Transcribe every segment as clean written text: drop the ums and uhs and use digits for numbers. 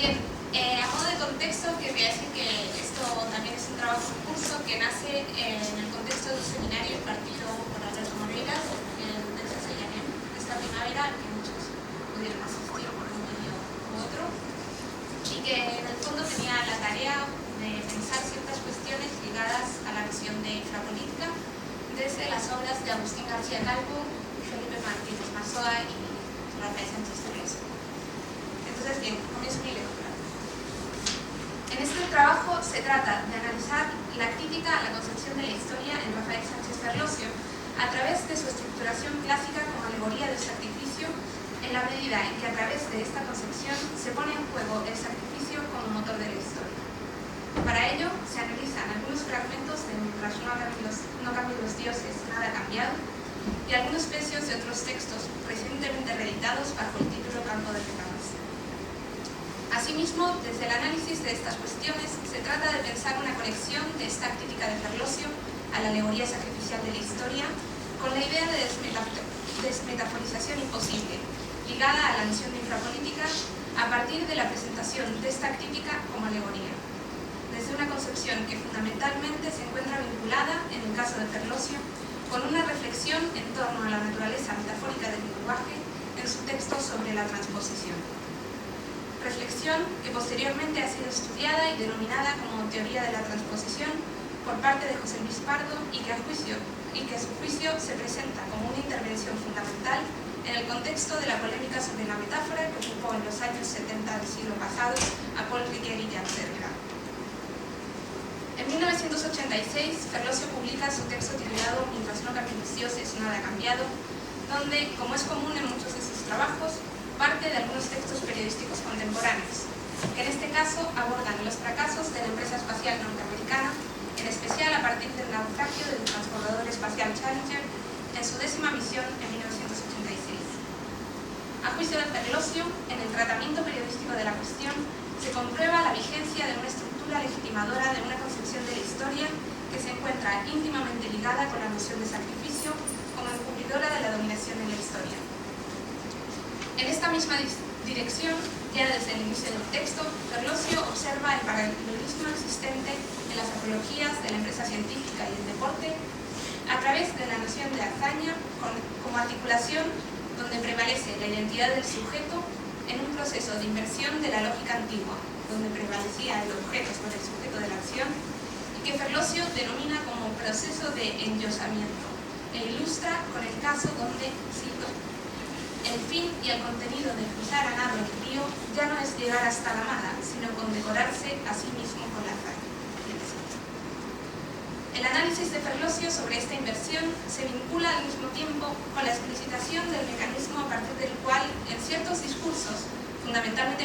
Bien, a modo de contexto, querría decir que esto también es un trabajo en curso que nace en el contexto de un seminario impartido por Alberto Moreiras del CCIANEM esta primavera, al que muchos pudieron asistir por un medio u otro, y que en el fondo tenía la tarea de pensar ciertas cuestiones ligadas a la visión de infrapolítica desde las obras de Agustín García Calvo, Felipe Martínez Marzoa y Rafael Sánchez Ferlosio. Entonces, bien, comienzo mi lectura. En este trabajo se trata de analizar la crítica a la concepción de la historia en Rafael Sánchez Ferlosio a través de su estructuración clásica como alegoría del sacrificio, en la medida en que a través de esta concepción se pone en juego el sacrificio como motor de la historia. Para ello se analizan algunos fragmentos de Mientras no cambien los dioses, nada ha cambiado, y algunos pecios de otros textos recientemente reeditados bajo el título Campo de Reclamación. Asimismo, desde el análisis de estas cuestiones, se trata de pensar una conexión de esta crítica de Ferlosio a la alegoría sacrificial de la historia con la idea de desmetaforización imposible, ligada a la misión de infrapolítica a partir de la presentación de esta crítica como alegoría, desde una concepción que fundamentalmente se encuentra vinculada, en el caso de Ferlosio, con una reflexión en torno a la naturaleza metafórica del lenguaje en su texto sobre la transposición. Reflexión que posteriormente ha sido estudiada y denominada como teoría de la transposición por parte de José Luis Pardo y que a su juicio se presenta como una intervención fundamental en el contexto de la polémica sobre la metáfora que ocupó en los años 70 del siglo pasado a Paul Ricoeur y Jan Derrida. En 1986, Ferlosio publica su texto titulado Mientras no cambien los dioses, nada ha cambiado, donde, como es común en muchos de sus trabajos, parte de algunos textos periodísticos contemporáneos, que en este caso abordan los fracasos de la empresa espacial norteamericana, en especial a partir del naufragio del transbordador espacial Challenger en su 10ª misión en 1986. A juicio de Ferlosio, en el tratamiento periodístico de la cuestión, se comprueba la vigencia de una estructura legitimadora de una concepción de la historia que se encuentra íntimamente ligada con la noción de sacrificio como encubridora de la dominación en la historia. En esta misma dirección, ya desde el inicio del texto, Ferlosio observa el paralelismo existente en las apologías de la empresa científica y el deporte a través de la noción de hazaña como articulación donde prevalece la identidad del sujeto en un proceso de inversión de la lógica antigua, donde prevalecía el objeto sobre el sujeto de la acción y que Ferlosio denomina como proceso de endiosamiento e ilustra con el caso donde, cito, el fin y el contenido de cruzar a nado el río ya no es llegar hasta la amada, sino condecorarse a sí mismo con la hazaña. El análisis de Ferlosio sobre esta inversión se vincula al mismo tiempo con la explicitación del mecanismo a partir del cual, en ciertos discursos, fundamentalmente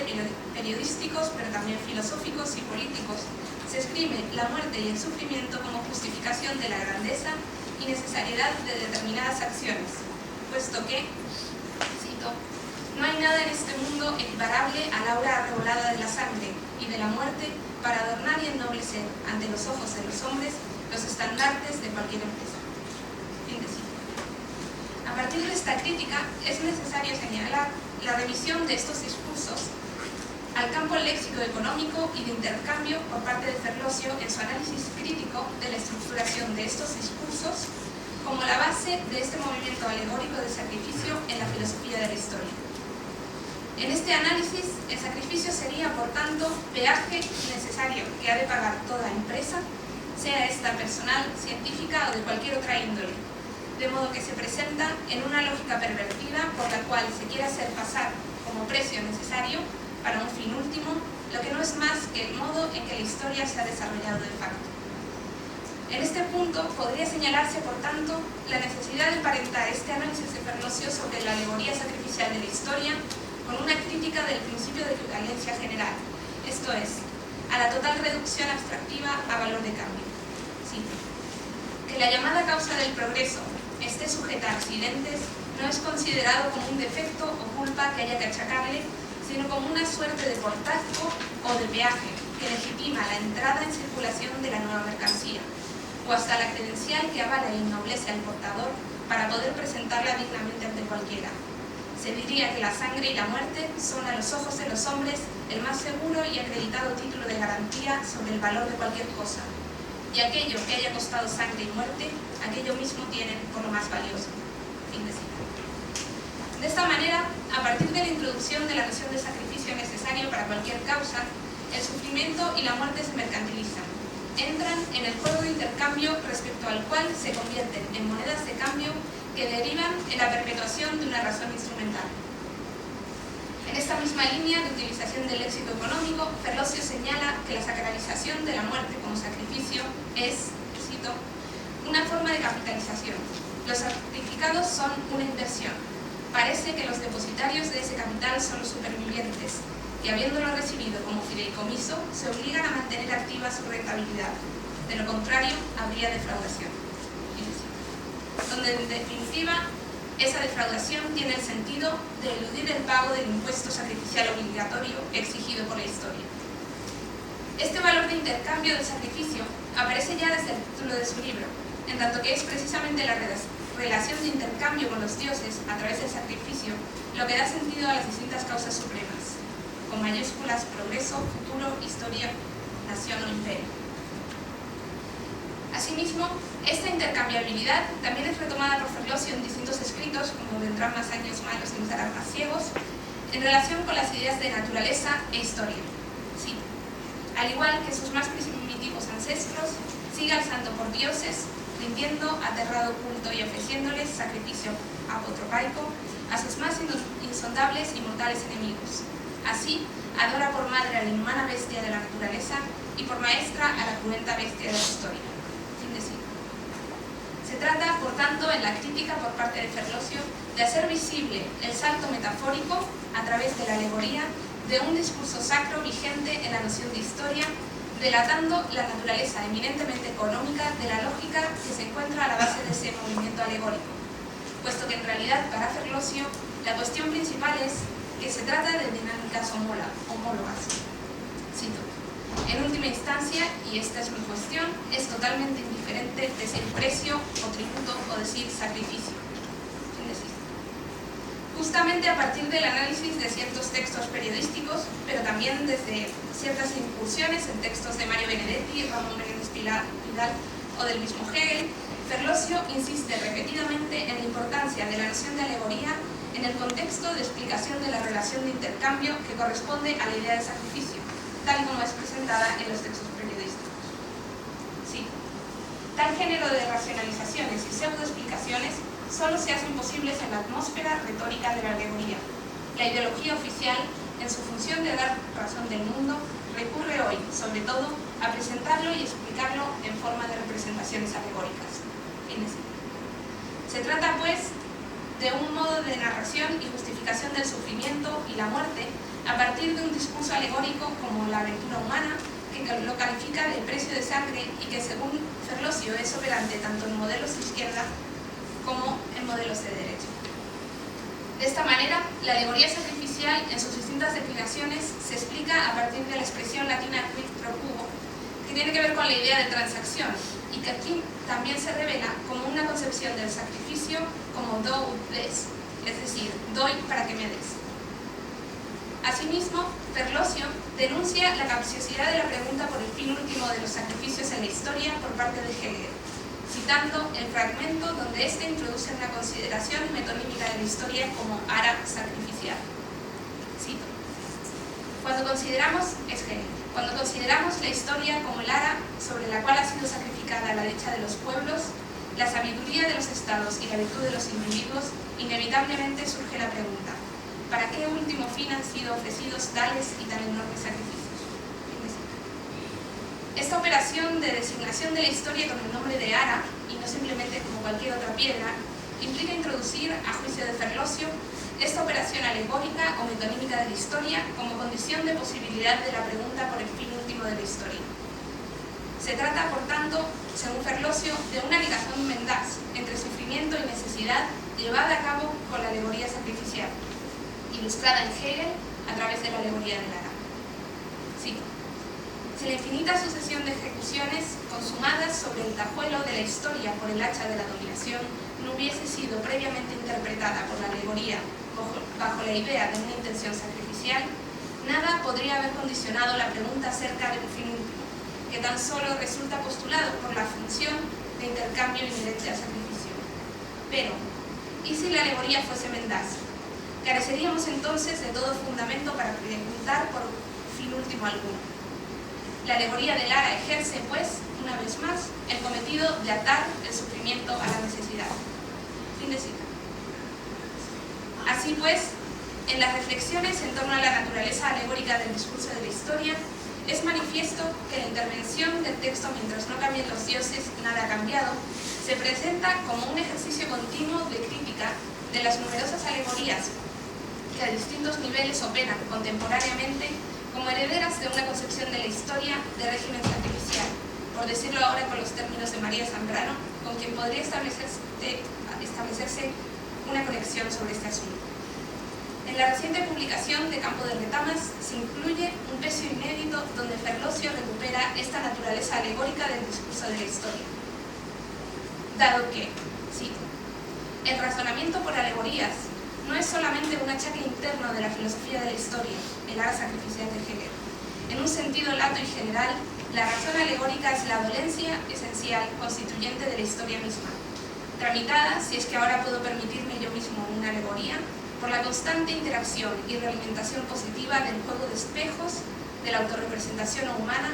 periodísticos, pero también filosóficos y políticos, se esgrime la muerte y el sufrimiento como justificación de la grandeza y necesariedad de determinadas acciones, puesto que, cito, no hay nada en este mundo equiparable al aura arrebolada de la sangre y de la muerte para adornar y ennoblecer ante los ojos de los hombres los estandartes de cualquier empresa. Fin de cita. A partir de esta crítica es necesario señalar la revisión de estos discursos al campo léxico-económico y de intercambio por parte de Ferlosio en su análisis crítico de la estructuración de estos discursos como la base de este movimiento alegórico de sacrificio en la filosofía de la historia. En este análisis, el sacrificio sería, por tanto, peaje necesario que ha de pagar toda empresa, sea esta personal, científica o de cualquier otra índole, de modo que se presenta en una lógica pervertida por la cual se quiere hacer pasar como precio necesario para un fin último, lo que no es más que el modo en que la historia se ha desarrollado de facto. En este punto podría señalarse, por tanto, la necesidad de emparentar este análisis de Ferlosio sobre la alegoría sacrificial de la historia con una crítica del principio de equivalencia general, esto es, a la total reducción abstractiva a valor de cambio. Cito. Que la llamada causa del progreso esté sujeta a accidentes no es considerado como un defecto o culpa que haya que achacarle, sino como una suerte de portazgo o de peaje que legitima la entrada en circulación de la nueva mercancía, o hasta la credencial que avala y ennoblece al portador para poder presentarla dignamente ante cualquiera, Se diría que la sangre y la muerte son a los ojos de los hombres el más seguro y acreditado título de garantía sobre el valor de cualquier cosa, y aquello que haya costado sangre y muerte, aquello mismo tienen por lo más valioso. Fin de cita. De esta manera, a partir de la introducción de la noción de sacrificio necesario para cualquier causa, el sufrimiento y la muerte se mercantilizan, entran en el juego de intercambio respecto al cual se convierten en monedas de cambio que derivan en la perpetuación de una razón instrumental. En esta misma línea de utilización del léxico económico, Ferlosio señala que la sacralización de la muerte como sacrificio es, cito, una forma de capitalización. Los sacrificados son una inversión. Parece que los depositarios de ese capital son los supervivientes, que habiéndolo recibido como fideicomiso, se obligan a mantener activa su rentabilidad. De lo contrario, habría defraudación. Donde en definitiva, esa defraudación tiene el sentido de eludir el pago del impuesto sacrificial obligatorio exigido por la historia. Este valor de intercambio del sacrificio aparece ya desde el título de su libro, en tanto que es precisamente la relación de intercambio con los dioses a través del sacrificio lo que da sentido a las distintas causas supremas, con mayúsculas: progreso, futuro, historia, nación o imperio. Asimismo, esta intercambiabilidad también es retomada por Ferlosio en distintos escritos, como Vendrán más años malos y nos harán más ciegos, en relación con las ideas de naturaleza e historia. Sí, al igual que sus más primitivos ancestros, sigue alzando por dioses, rindiendo aterrado culto y ofreciéndoles sacrificio apotropaico a sus más insondables y mortales enemigos. Así, adora por madre a la inhumana bestia de la naturaleza y por maestra a la cruenta bestia de la historia. Se trata, por tanto, en la crítica por parte de Ferlosio, de hacer visible el salto metafórico, a través de la alegoría, de un discurso sacro vigente en la noción de historia, delatando la naturaleza eminentemente económica de la lógica que se encuentra a la base de ese movimiento alegórico, puesto que en realidad para Ferlosio la cuestión principal es que se trata de dinámicas homólogas. Cito: en última instancia, y esta es mi cuestión, es totalmente indiferente decir precio o tributo o decir sacrificio. Justamente a partir del análisis de ciertos textos periodísticos, pero también desde ciertas incursiones en textos de Mario Benedetti, Ramón Menéndez Pidal o del mismo Hegel, Ferlosio insiste repetidamente en la importancia de la noción de alegoría en el contexto de explicación de la relación de intercambio que corresponde a la idea de sacrificio, tal como es presentada en los textos periodísticos. Sí, tal género de racionalizaciones y pseudoexplicaciones solo se hacen posibles en la atmósfera retórica de la alegoría. La ideología oficial, en su función de dar razón del mundo, recurre hoy, sobre todo, a presentarlo y explicarlo en forma de representaciones alegóricas. Se trata, pues, de un modo de narración y justificación del sufrimiento y la muerte a partir de un discurso alegórico como la aventura humana, que lo califica de precio de sangre y que, según Ferlosio, es operante tanto en modelos de izquierda como en modelos de derecha. De esta manera, la alegoría sacrificial, en sus distintas declinaciones, se explica a partir de la expresión latina quid pro quo, que tiene que ver con la idea de transacción, y que aquí también se revela como una concepción del sacrificio como do ut des, es decir, doy para que me des. Asimismo, Ferlosio denuncia la capciosidad de la pregunta por el fin último de los sacrificios en la historia por parte de Hegel, citando el fragmento donde éste introduce una consideración metonímica de la historia como ara sacrificial. Cito: cuando consideramos la historia como el ara sobre la cual ha sido sacrificada la dicha de los pueblos, la sabiduría de los estados y la virtud de los individuos, inevitablemente surge la pregunta: ¿para qué último fin han sido ofrecidos tales y tan enormes sacrificios? Esta operación de designación de la historia con el nombre de ara, y no simplemente como cualquier otra piedra, implica introducir, a juicio de Ferlosio, esta operación alegórica o metonímica de la historia como condición de posibilidad de la pregunta por el fin último de la historia. Se trata, por tanto, según Ferlosio, de una ligación mendaz entre sufrimiento y necesidad llevada a cabo con la alegoría sacrificial, ilustrada en Hegel a través de la alegoría del ara. Cito: si la infinita sucesión de ejecuciones consumadas sobre el tajuelo de la historia por el hacha de la dominación no hubiese sido previamente interpretada por la alegoría bajo la idea de una intención sacrificial, nada podría haber condicionado la pregunta acerca de un fin último, que tan solo resulta postulado por la función de intercambio inherente al sacrificio. Pero, ¿y si la alegoría fuese mendaz? Careceríamos entonces de todo fundamento para preguntar por fin último alguno. La alegoría de Lara ejerce, pues, una vez más, el cometido de atar el sufrimiento a la necesidad. Fin de cita. Así pues, en las reflexiones en torno a la naturaleza alegórica del discurso de la historia, es manifiesto que la intervención del texto mientras no cambien los dioses, nada ha cambiado, se presenta como un ejercicio continuo de crítica de las numerosas alegorías que a distintos niveles operan contemporáneamente como herederas de una concepción de la historia de régimen sacrificial, por decirlo ahora con los términos de María Zambrano, con quien podría establecerse una conexión sobre este asunto. En la reciente publicación de Campo de Retamas se incluye un peso inédito donde Ferlosio recupera esta naturaleza alegórica del discurso de la historia. Dado que, cito, el razonamiento por alegorías no es solamente un achaque interno de la filosofía de la historia, el ars sacrificial de Hegel. En un sentido lato y general, la razón alegórica es la dolencia esencial constituyente de la historia misma, tramitada, si es que ahora puedo permitirme yo mismo una alegoría, por la constante interacción y realimentación positiva del juego de espejos, de la autorrepresentación humana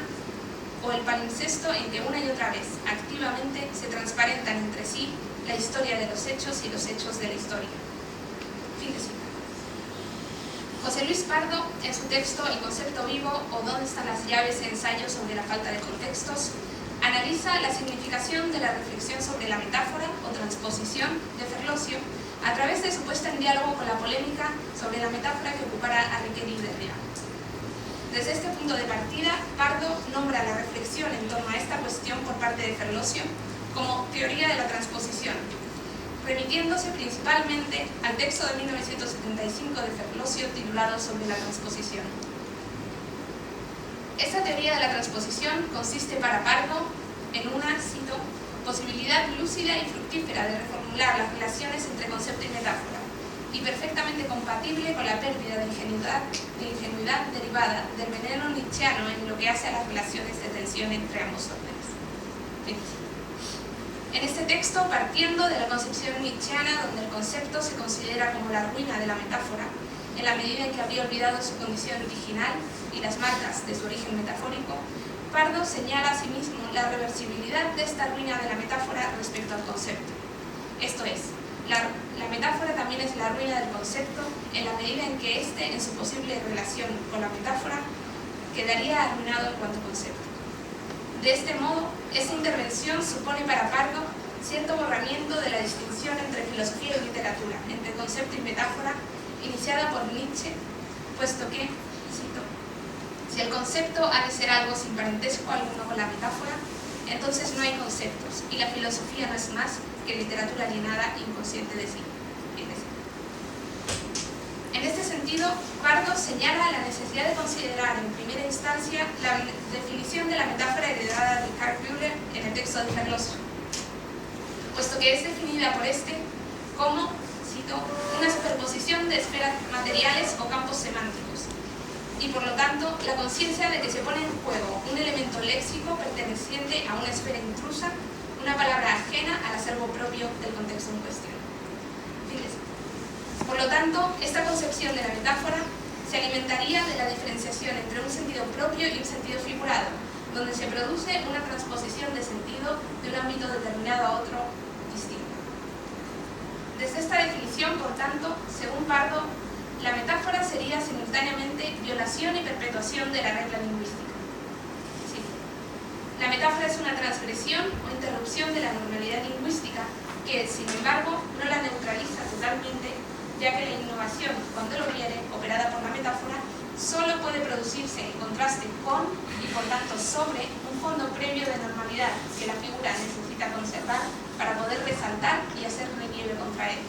o el palincesto en que una y otra vez activamente se transparentan entre sí la historia de los hechos y los hechos de la historia. Fin de cita. José Luis Pardo, en su texto El concepto vivo o ¿Dónde están las llaves? Ensayo sobre la falta de contextos, analiza la significación de la reflexión sobre la metáfora o transposición de Ferlosio a través de su puesta en diálogo con la polémica sobre la metáfora que ocupara a Riquet y Derrida. Desde este punto de partida, Pardo nombra la reflexión en torno a esta cuestión por parte de Ferlosio como teoría de la transposición, remitiéndose principalmente al texto de 1975 de Ferlosio titulado Sobre la transposición. Esta teoría de la transposición consiste para Pardo en una, cito, posibilidad lúcida y fructífera de reformular las relaciones entre concepto y metáfora, y perfectamente compatible con la pérdida de ingenuidad derivada del veneno nietzscheano en lo que hace a las relaciones de tensión entre ambos órdenes. En este texto, partiendo de la concepción nietzscheana, donde el concepto se considera como la ruina de la metáfora, en la medida en que habría olvidado su condición original y las marcas de su origen metafórico, Pardo señala asimismo la reversibilidad de esta ruina de la metáfora respecto al concepto. Esto es, la metáfora también es la ruina del concepto en la medida en que éste, en su posible relación con la metáfora, quedaría arruinado en cuanto concepto. De este modo, esta intervención supone para Pardo cierto borramiento de la distinción entre filosofía y literatura, entre concepto y metáfora, iniciada por Nietzsche, puesto que, cito, si el concepto ha de ser algo sin parentesco alguno con la metáfora, entonces no hay conceptos, y la filosofía no es más que literatura alienada e inconsciente de sí. En este sentido, Pardo señala la necesidad de considerar en primera instancia la definición de la metáfora heredada de Karl Bühler en el texto de Ferlosio, puesto que es definida por este como, cito, una superposición de esferas materiales o campos semánticos, y por lo tanto la conciencia de que se pone en juego un elemento léxico perteneciente a una esfera intrusa, una palabra ajena al acervo propio del contexto en cuestión. Por lo tanto, esta concepción de la metáfora se alimentaría de la diferenciación entre un sentido propio y un sentido figurado, donde se produce una transposición de sentido de un ámbito determinado a otro distinto. Desde esta definición, por tanto, según Pardo, la metáfora sería simultáneamente violación y perpetuación de la regla lingüística. Sí. La metáfora es una transgresión o interrupción de la normalidad lingüística que, sin embargo, no la neutraliza totalmente, ya que la innovación, cuando lo quiere, operada por la metáfora, solo puede producirse en contraste con y por tanto sobre un fondo previo de normalidad que la figura necesita conservar para poder resaltar y hacer relieve contra él.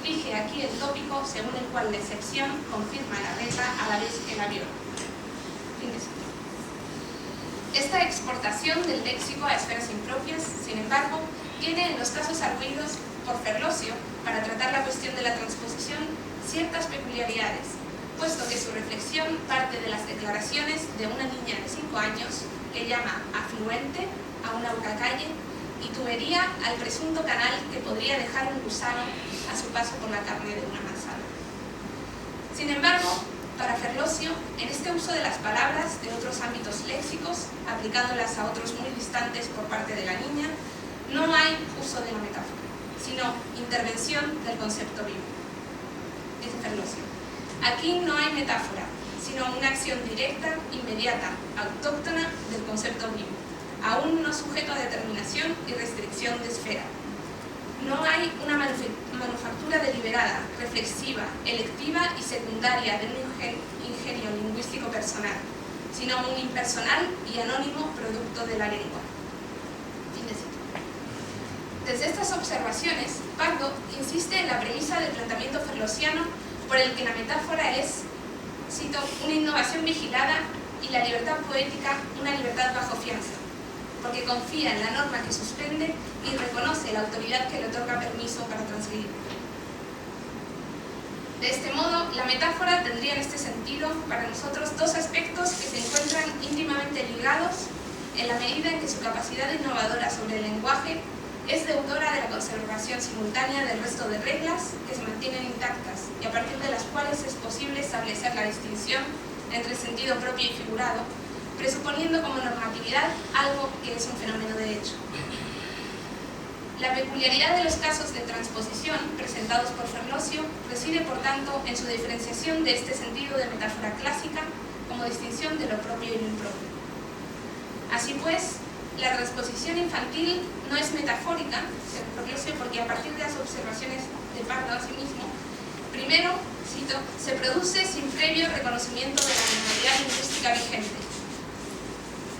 Rige aquí el tópico según el cual la excepción confirma la regla a la vez que la viola. Fin de cita. Esta exportación del léxico a esferas impropias, sin embargo, tiene en los casos arguidos por Ferlosio para tratar la cuestión de la transposición ciertas peculiaridades, puesto que su reflexión parte de las declaraciones de una niña de 5 años que llama afluente a una calle y tubería al presunto canal que podría dejar un gusano a su paso por la carne de una manzana. Sin embargo, para Ferlosio, en este uso de las palabras de otros ámbitos léxicos, aplicándolas a otros muy distantes por parte de la niña, no hay uso de la metáfora, sino intervención del concepto vivo. Dice Ferlosio: aquí no hay metáfora, sino una acción directa, inmediata, autóctona del concepto vivo, aún no sujeto a determinación y restricción de esfera. No hay una manufactura deliberada, reflexiva, electiva y secundaria de un ingenio lingüístico personal, sino un impersonal y anónimo producto de la lengua. Fin de cita. Desde estas observaciones, Pardo insiste en la premisa del planteamiento ferlosiano por el que la metáfora es, cito, una innovación vigilada y la libertad poética una libertad bajo fianza, porque confía en la norma que suspende y reconoce la autoridad que le otorga permiso para transgredir. De este modo, la metáfora tendría en este sentido para nosotros dos aspectos que se encuentran íntimamente ligados en la medida en que su capacidad innovadora sobre el lenguaje es deudora de la conservación simultánea del resto de reglas que se mantienen intactas y a partir de las cuales es posible establecer la distinción entre sentido propio y figurado, presuponiendo como normatividad algo que es un fenómeno de hecho. La peculiaridad de los casos de transposición presentados por Ferlosio reside, por tanto, en su diferenciación de este sentido de metáfora clásica como distinción de lo propio y lo impropio. Así pues, la transposición infantil no es metafórica, según Ferlosio, porque a partir de las observaciones de Pardo a sí mismo, primero, cito, se produce sin previo reconocimiento de la normalidad lingüística vigente.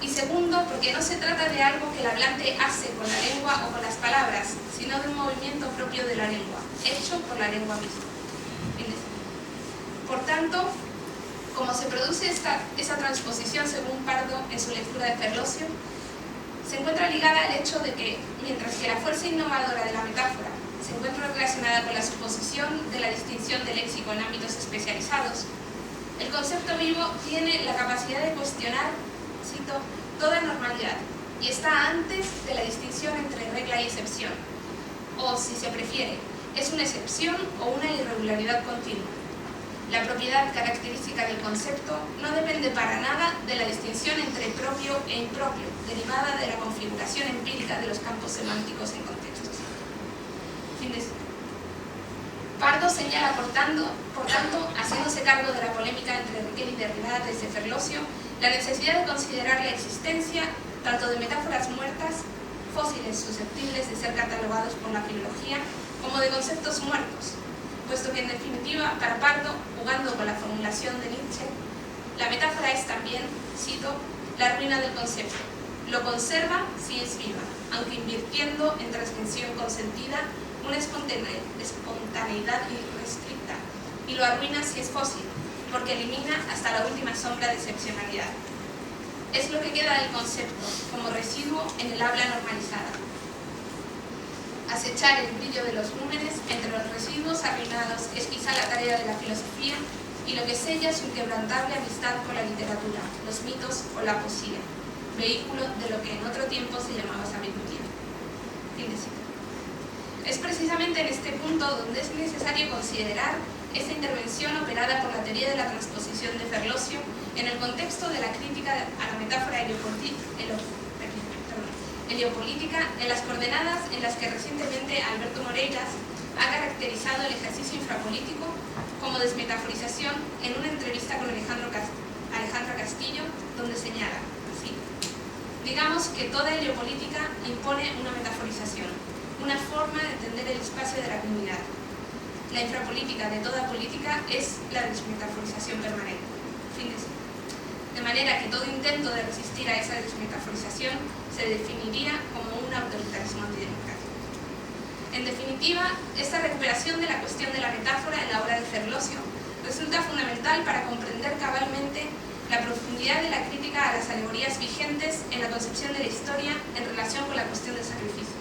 Y segundo, porque no se trata de algo que el hablante hace con la lengua o con las palabras, sino de un movimiento propio de la lengua, hecho por la lengua misma. Por tanto, como se produce esa transposición según Pardo en su lectura de Ferlosio, se encuentra ligada al hecho de que, mientras que la fuerza innovadora de la metáfora se encuentra relacionada con la suposición de la distinción del léxico en ámbitos especializados, el concepto vivo tiene la capacidad de cuestionar, cito, toda normalidad y está antes de la distinción entre regla y excepción, o, si se prefiere, es una excepción o una irregularidad continua. La propiedad característica del concepto no depende para nada de la distinción entre propio e impropio, derivada de la configuración empírica de los campos semánticos en contextos. Fin de cita. Pardo señala, por tanto, haciéndose cargo de la polémica entre Riquet y Derrida desde Ferlosio, la necesidad de considerar la existencia tanto de metáforas muertas, fósiles susceptibles de ser catalogados por la filología, como de conceptos muertos, puesto que en definitiva, para Pardo, jugando con la formulación de Nietzsche, la metáfora es también, cito, la ruina del concepto. Lo conserva si es viva, aunque invirtiendo en transmisión consentida una espontaneidad irrestricta, y lo arruina si es fósil, porque elimina hasta la última sombra de excepcionalidad. Es lo que queda del concepto, como residuo en el habla normalizada. Acechar el brillo de los números entre los residuos arruinados es quizá la tarea de la filosofía y lo que sella su inquebrantable amistad con la literatura, los mitos o la poesía, vehículo de lo que en otro tiempo se llamaba sabiduría. Fin de cita. Es precisamente en este punto donde es necesario considerar esta intervención operada por la teoría de la transposición de Ferlosio en el contexto de la crítica a la metáfora heliopolítica en las coordenadas en las que recientemente Alberto Moreiras ha caracterizado el ejercicio infrapolítico como desmetaforización en una entrevista con Alejandro Castillo, donde señala, así, digamos que toda heliopolítica impone una metaforización, una forma de entender el espacio de la comunidad. La infrapolítica de toda política es la desmetaforización permanente. Fin de cita. De manera que todo intento de resistir a esa desmetaforización se definiría como un autoritarismo antidemocrático. En definitiva, esta recuperación de la cuestión de la metáfora en la obra de Ferlosio resulta fundamental para comprender cabalmente la profundidad de la crítica a las alegorías vigentes en la concepción de la historia en relación con la cuestión del sacrificio.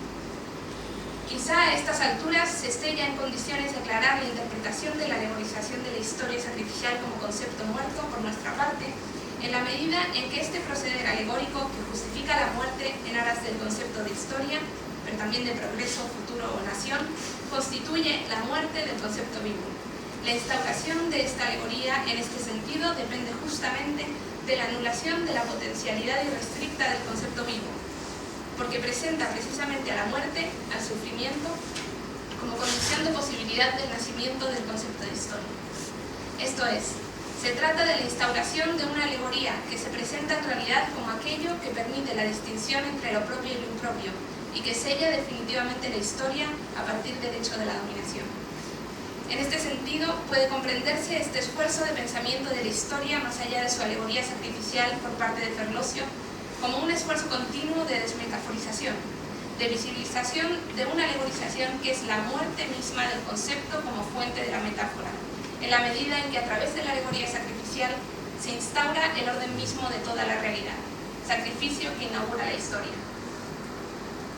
Quizá a estas alturas se esté ya en condiciones de aclarar la interpretación de la alegorización de la historia sacrificial como concepto muerto por nuestra parte, en la medida en que este proceder alegórico que justifica la muerte en aras del concepto de historia, pero también de progreso, futuro o nación, constituye la muerte del concepto vivo. La instauración de esta alegoría en este sentido depende justamente de la anulación de la potencialidad irrestricta del concepto vivo, porque presenta precisamente a la muerte, al sufrimiento, como condición de posibilidad del nacimiento del concepto de historia. Esto es, se trata de la instauración de una alegoría que se presenta en realidad como aquello que permite la distinción entre lo propio y lo impropio, y que sella definitivamente la historia a partir del hecho de la dominación. En este sentido, puede comprenderse este esfuerzo de pensamiento de la historia más allá de su alegoría sacrificial por parte de Ferlosio, como un esfuerzo continuo de desmetaforización, de visibilización de una alegorización que es la muerte misma del concepto como fuente de la metáfora, en la medida en que a través de la alegoría sacrificial se instaura el orden mismo de toda la realidad, sacrificio que inaugura la historia.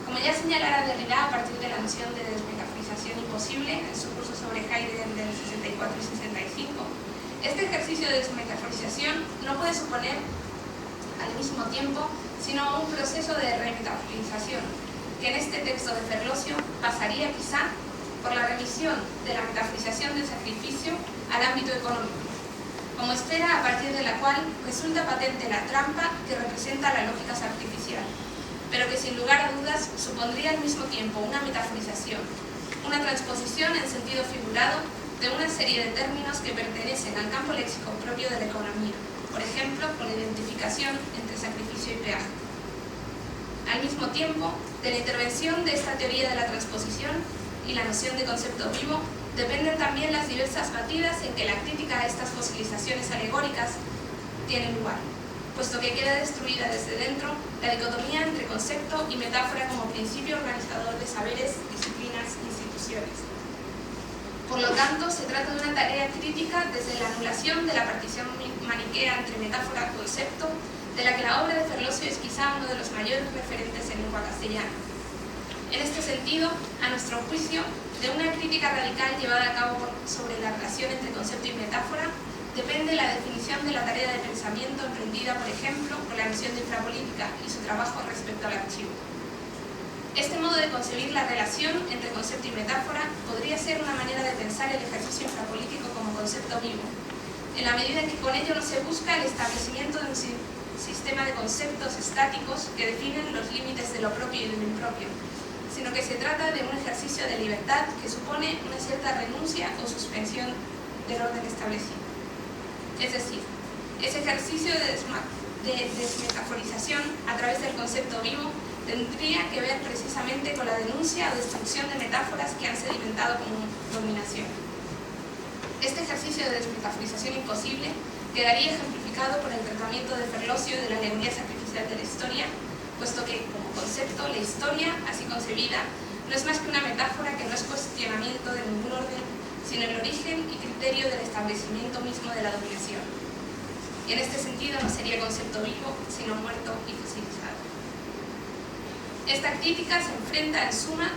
Como ya señalara Derrida a partir de la noción de desmetaforización imposible en su curso sobre Heidegger del 64 y 65, este ejercicio de desmetaforización no puede suponer al mismo tiempo sino un proceso de remetaforización, que en este texto de Ferlosio pasaría quizá por la remisión de la metaforización del sacrificio al ámbito económico, como esfera a partir de la cual resulta patente la trampa que representa la lógica sacrificial, pero que sin lugar a dudas supondría al mismo tiempo una metaforización, una transposición en sentido figurado de una serie de términos que pertenecen al campo léxico propio de la economía, por ejemplo, con la identificación entre sacrificio y peaje. Al mismo tiempo, de la intervención de esta teoría de la transposición y la noción de concepto vivo, dependen también las diversas batidas en que la crítica a estas fosilizaciones alegóricas tiene lugar, puesto que queda destruida desde dentro la dicotomía entre concepto y metáfora como principio organizador de saberes, disciplinas e instituciones. Por lo tanto, se trata de una tarea crítica desde la anulación de la partición maniquea entre metáfora y concepto, de la que la obra de Ferlosio es quizá uno de los mayores referentes en lengua castellana. En este sentido, a nuestro juicio, de una crítica radical llevada a cabo sobre la relación entre concepto y metáfora, depende la definición de la tarea de pensamiento emprendida, por ejemplo, por la noción de infrapolítica y su trabajo respecto al archivo. Este modo de concebir la relación entre concepto y metáfora podría ser una manera de pensar el ejercicio infrapolítico como concepto vivo, en la medida en que con ello no se busca el establecimiento de un sistema de conceptos estáticos que definen los límites de lo propio y de lo impropio, sino que se trata de un ejercicio de libertad que supone una cierta renuncia o suspensión del orden establecido. Es decir, ese ejercicio de desmetaforización a través del concepto vivo tendría que ver precisamente con la denuncia o destrucción de metáforas que han sedimentado como dominación. Este ejercicio de desmetaforización imposible quedaría ejemplificado por el tratamiento de Ferlosio de la alegoría sacrificial de la historia, puesto que, como concepto, la historia, así concebida, no es más que una metáfora que no es cuestionamiento de ningún orden, sino el origen y criterio del establecimiento mismo de la dominación. Y en este sentido no sería concepto vivo, sino muerto y fosilizado. Esta crítica se enfrenta, en suma,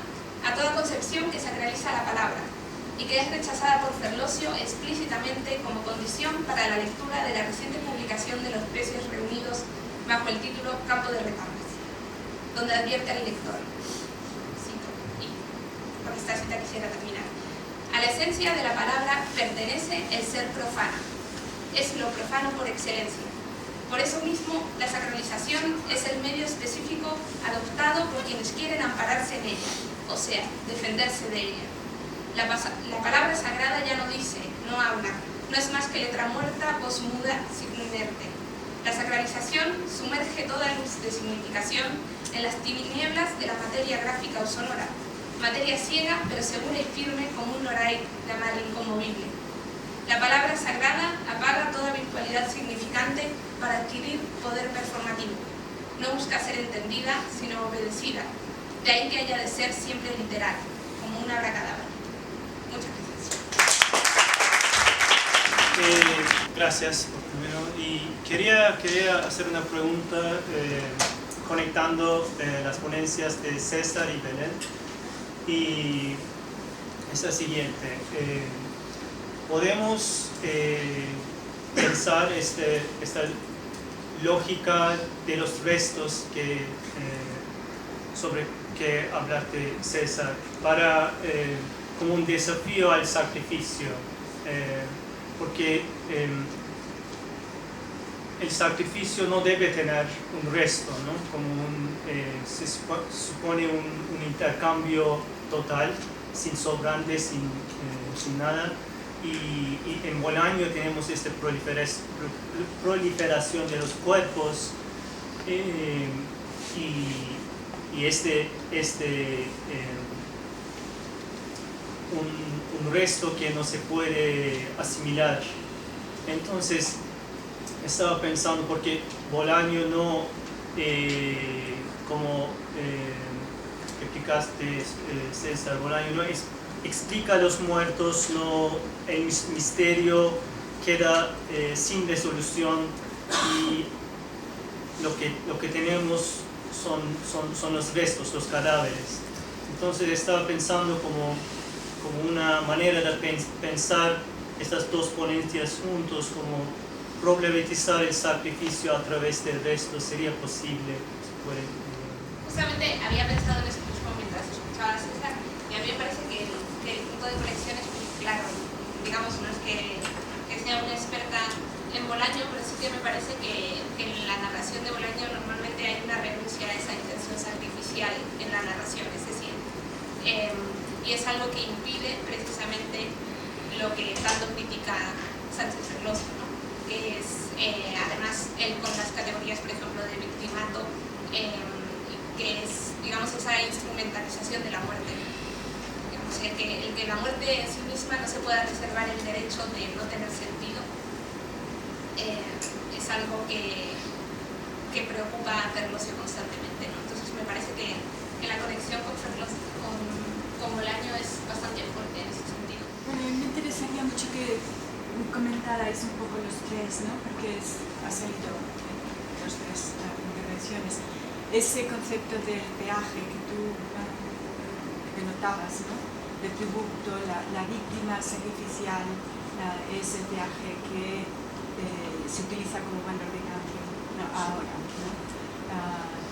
a toda concepción que sacraliza la palabra y que es rechazada por Ferlosio explícitamente como condición para la lectura de la reciente publicación de los precios reunidos bajo el título Campo de Retamas, donde advierte al lector, cito, y con esta cita quisiera terminar: a la esencia de la palabra pertenece el ser profano, es lo profano por excelencia. Por eso mismo, la sacralización es el medio específico adoptado por quienes quieren ampararse en ella, o sea, defenderse de ella. La palabra sagrada ya no dice, no habla, no es más que letra muerta, voz muda, signo inerte. La sacralización sumerge toda luz de significación en las tinieblas de la materia gráfica o sonora, materia ciega pero segura y firme como un loray de mar inconmovible. La palabra sagrada apaga toda virtualidad significante para adquirir poder performativo. No busca ser entendida, sino obedecida. De ahí que haya de ser siempre literal, como una abracadabra. Muchas gracias. Gracias por primero. Y quería hacer una pregunta conectando las ponencias de César y Belén. y es la siguiente. Podemos pensar esta lógica de los restos sobre que hablaste, César, como un desafío al sacrificio, porque el sacrificio no debe tener un resto, ¿no? Se supone un intercambio total, sin sobrantes, sin nada. Y en Bolaño tenemos esta proliferación de los cuerpos y un resto que no se puede asimilar. Entonces estaba pensando, porque Bolaño no, como explicaste, César, Bolaño no explica a los muertos, el misterio queda sin resolución, y lo que tenemos son los restos, los cadáveres. Entonces estaba pensando como una manera de pensar estas dos ponencias juntos, como problematizar el sacrificio a través del resto. ¿Sería posible? Justamente había pensado en esto mismo mientras escuchaba a César, y a mí me parece que el punto de conexión es muy claro. Digamos, no es que sea una experta en Bolaño, pero sí que me parece que en la narración de Bolaño normalmente hay una renuncia a esa intención sacrificial en la narración, es decir, y es algo que impide precisamente lo que tanto critica Sánchez Ferlosio, ¿no? Que es, además, él con las categorías, por ejemplo, de victimato, que es, digamos, esa instrumentalización de la muerte. Digamos, el que la muerte en sí misma no se pueda reservar el derecho de no tener sentido, es algo que preocupa a Ferlosio constantemente, ¿no? Entonces me parece que la conexión con Ferlosio, con Bolaño, es bastante fuerte en ese sentido. Bueno, me interesaría mucho que comentarais un poco los tres, ¿no? Porque ha salido en las tres intervenciones ese concepto del peaje que tú denotabas, ¿no? De tributo, la víctima sacrificial es el peaje que se utiliza como valor de cambio, ¿no? Ahora, ¿no?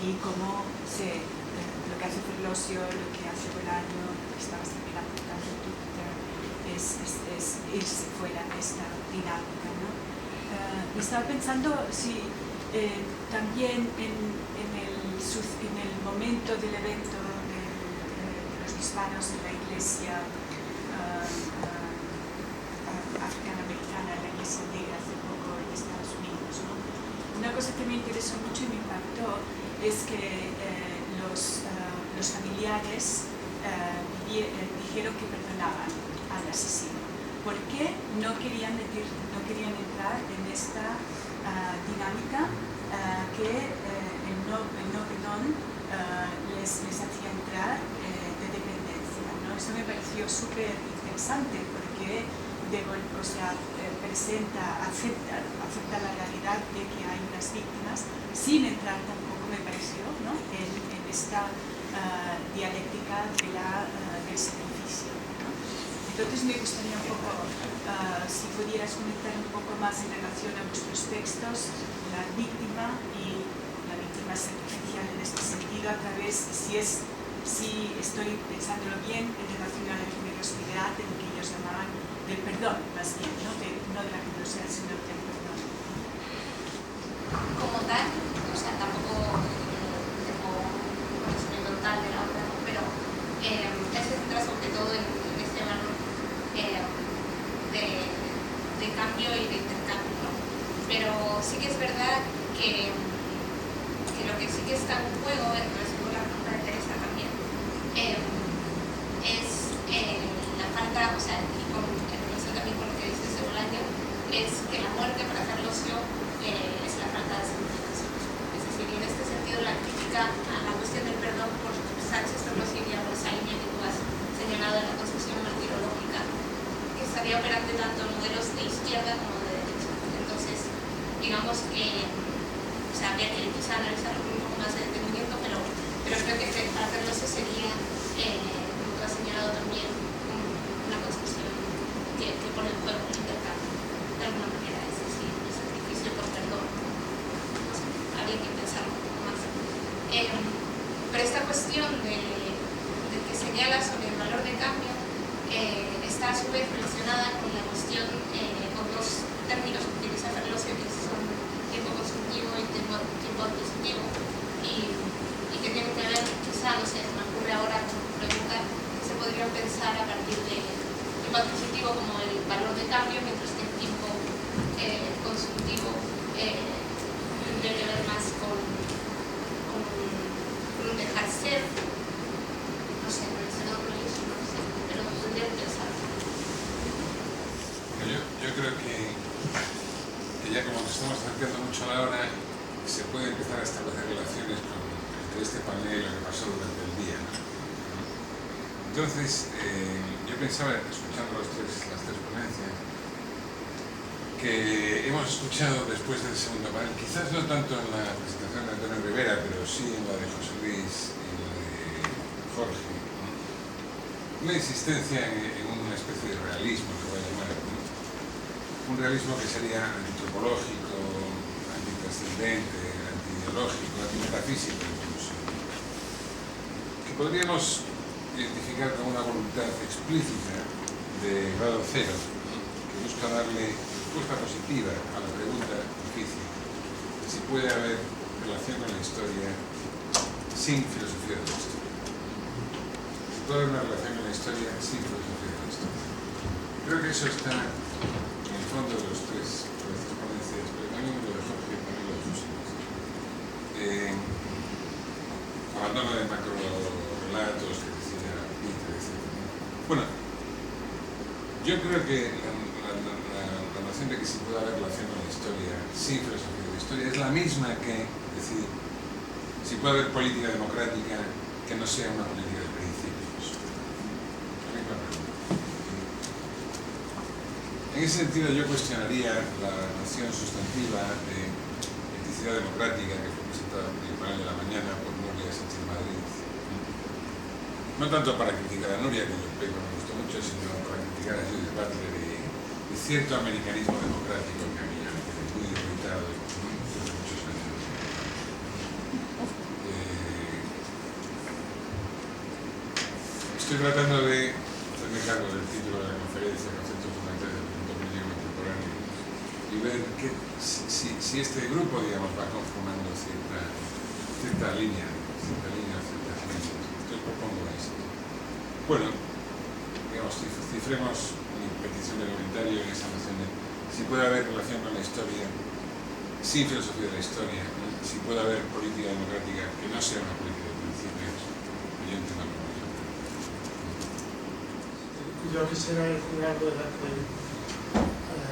Y como lo que hace Ferlosio, lo que hace Bolaño, lo que estabas también apuntando tú, es irse fuera de esta dinámica, ¿no? Y estaba pensando si también en el momento del evento de los disparos de la iglesia afroamericana, la iglesia negra hace poco en Estados Unidos, ¿no? Una cosa que me interesó mucho y me impactó es que los familiares dijeron que perdonaban al asesino. ¿Por qué no querían entrar en esta dinámica que el no perdón les hacía entrar de dependencia, ¿no? Eso me pareció súper interesante porque acepta la realidad de que hay unas víctimas sin entrar tampoco, me pareció, ¿no? en esta dialéctica del sacrificio, ¿no? Entonces me gustaría un poco, si pudieras comentar un poco más en relación a vuestros textos, la víctima y la víctima sacrificial en este sentido, a través, si estoy pensándolo bien, en relación a la generosidad de lo que ellos llamaban del perdón, más bien, no de la generosidad, sino del perdón. Como tal, o sea, tampoco tengo conocimiento total de la obra, ¿no? Pero él se centra sobre todo en este valor de cambio y de intercambio, ¿no? Pero sí que es verdad que lo que sí que está en juego, en relación con la pregunta de Teresa también, es la falta, o sea, y en relación también con lo que dice Bolaño, es que la muerte para Ferlosio es la falta de significación. Es decir, y en este sentido la crítica a la cuestión del perdón por Sánchez Ferlosio iría por esa línea que tú has señalado en la concepción martirológica, que estaría operante tanto en modelos de izquierda como de derecha. Entonces, digamos que, o sea, habría que quizá analizarlo con un poco más de detenimiento, pero creo que para Ferlosio sería, en otras Pero esta cuestión de que señala sobre el valor de cambio está a su vez relacionada con la cuestión, con dos términos que utiliza Ferlosio, que son tiempo consultivo y tiempo adquisitivo, y que tienen que ver, quizá, no sé, me ocurre ahora preguntar que se podrían pensar a partir de tiempo adquisitivo como el valor de cambio, mientras que el tiempo consultivo tiene que ver más con un dejar ser, no sé, relacionado con eso, no sé, pero tendría que pensar. Bueno, yo creo que ya como nos estamos acercando mucho a la hora, se puede empezar a establecer relaciones entre este panel y lo que pasó durante el día, ¿no? Entonces, yo pensaba, escuchando las tres ponencias, que hemos escuchado después del segundo panel, quizás no tanto en la presentación de Antonio Rivera, pero sí en la de José Luis y en la de Jorge, ¿no? Una insistencia en una especie de realismo, que voy a llamar, ¿no? Un realismo que sería antropológico, antitrascendente, antiideológico, antimetafísico incluso, que podríamos identificar como una voluntad explícita de grado cero, que busca darle respuesta positiva a la pregunta difícil de si puede haber relación con la historia sin filosofía de la historia. Si puede haber una relación con la historia sin filosofía de la historia. Creo que eso está en el fondo de las tres ponencias, pero también lo de Jorge y también lo de José Luis. Abandono de macro-relatos que decía Peter, etc. Bueno, yo creo que la noción de que se puede haber relación con la historia sin filosofía de la historia es la misma que decir si puede haber política democrática que no sea una política de principios. La misma pregunta. En ese sentido yo cuestionaría la noción sustantiva de eticidad democrática que fue presentada en el panel de la mañana por Nuria Sánchez Madrid. No tanto para criticar a Nuria, que yo me gustó mucho, sino para criticar a Judith Butler y cierto americanismo democrático que a mí me quedé muy irritado durante muchos años. Estoy tratando de hacerme cargo del título de la conferencia, Conceptos fundamentales del pensamiento político contemporáneo, y ver si este grupo, digamos, va conformando cierta línea, ciertas líneas. Entonces propongo eso. Bueno, digamos, cifremos mi petición de comentario en esa noción de si puede haber relación con la historia sin filosofía de la historia, ¿no? Si puede haber política democrática que no sea una política de principios, yo entiendo como yo. Yo quisiera decir algo de que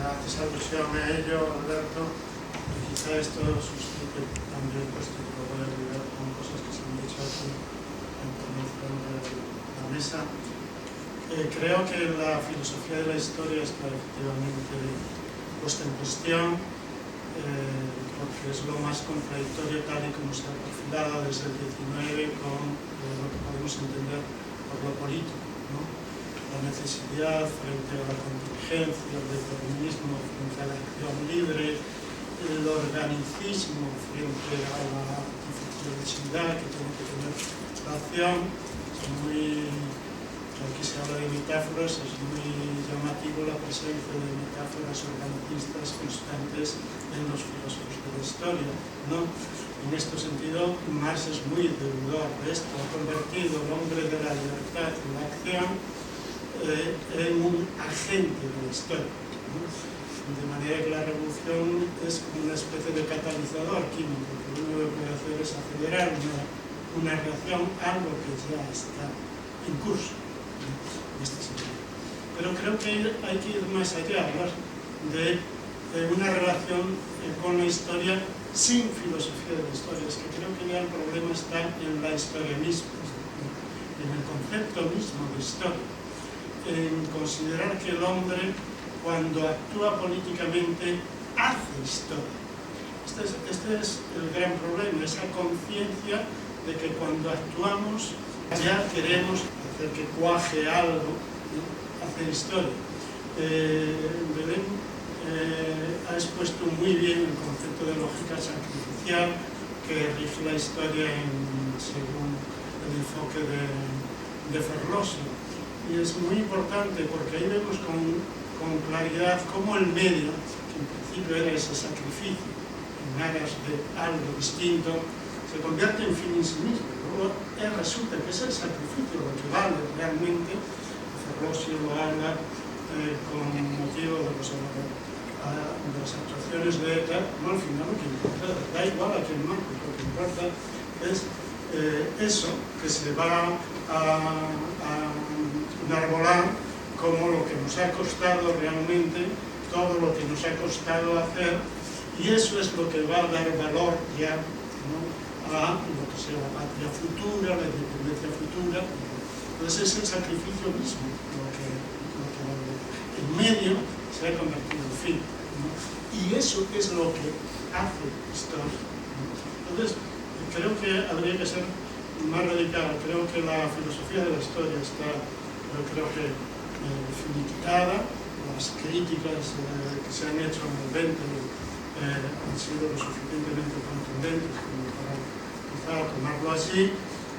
haces alusión a ello, Alberto, y quizá esto suscite también, puesto que lo voy a ayudar con cosas que se han dicho aquí en intervención de la mesa. Creo que la filosofía de la historia está efectivamente puesta en cuestión, porque es lo más contradictorio tal y como se ha perfilado desde el 19 con lo que podemos entender por lo político, ¿no? La necesidad frente a la contingencia, el determinismo frente a la acción libre, el organicismo frente a la artificialidad que tiene que tener la acción. Aquí se habla de metáforas, es muy llamativo la presencia de metáforas organicistas constantes en los filósofos de la historia, ¿no? En este sentido, Marx es muy deudor de esto, ha convertido al hombre de la libertad y la acción en un agente de la historia, ¿no? De manera que la revolución es como una especie de catalizador químico, que lo único que puede hacer es acelerar una reacción, algo que ya está en curso, ¿no? En este sentido. Pero creo que hay que ir más allá, ¿no? de una relación con la historia sin filosofía de la historia. Es que creo que ya el problema está en la historia misma, en el concepto mismo de historia, en considerar que el hombre, cuando actúa políticamente, hace historia. Este es el gran problema, esa conciencia de que cuando actuamos ya queremos hacer que cuaje algo, ¿no? Hacer historia. Belén ha expuesto muy bien el concepto de lógica sacrificial, que rige la historia según el enfoque de Ferlosio. Y es muy importante porque ahí vemos con claridad cómo el medio, que en principio era ese sacrificio en aras de algo distinto, se convierte en fin en sí mismo. Luego resulta que es el sacrificio lo que vale realmente. Ferlosio lo habla con motivo de las actuaciones de ETA. No, al final lo que importa, da igual a quién mate, lo que importa es eso que se va a enarbolar como lo que nos ha costado realmente, todo lo que nos ha costado hacer, y eso es lo que va a dar valor ya, ¿no?, a lo que sea la patria futura, la independencia futura. Entonces es el sacrificio mismo lo que en medio se ha convertido en fin, ¿no? Y eso es lo que hace historia, ¿no? Entonces creo que habría que ser más radical. Creo que la filosofía de la historia está, creo que finiquitada. Las críticas que se han hecho en el 20 han sido lo suficientemente contundentes como para quizá tomarlo así,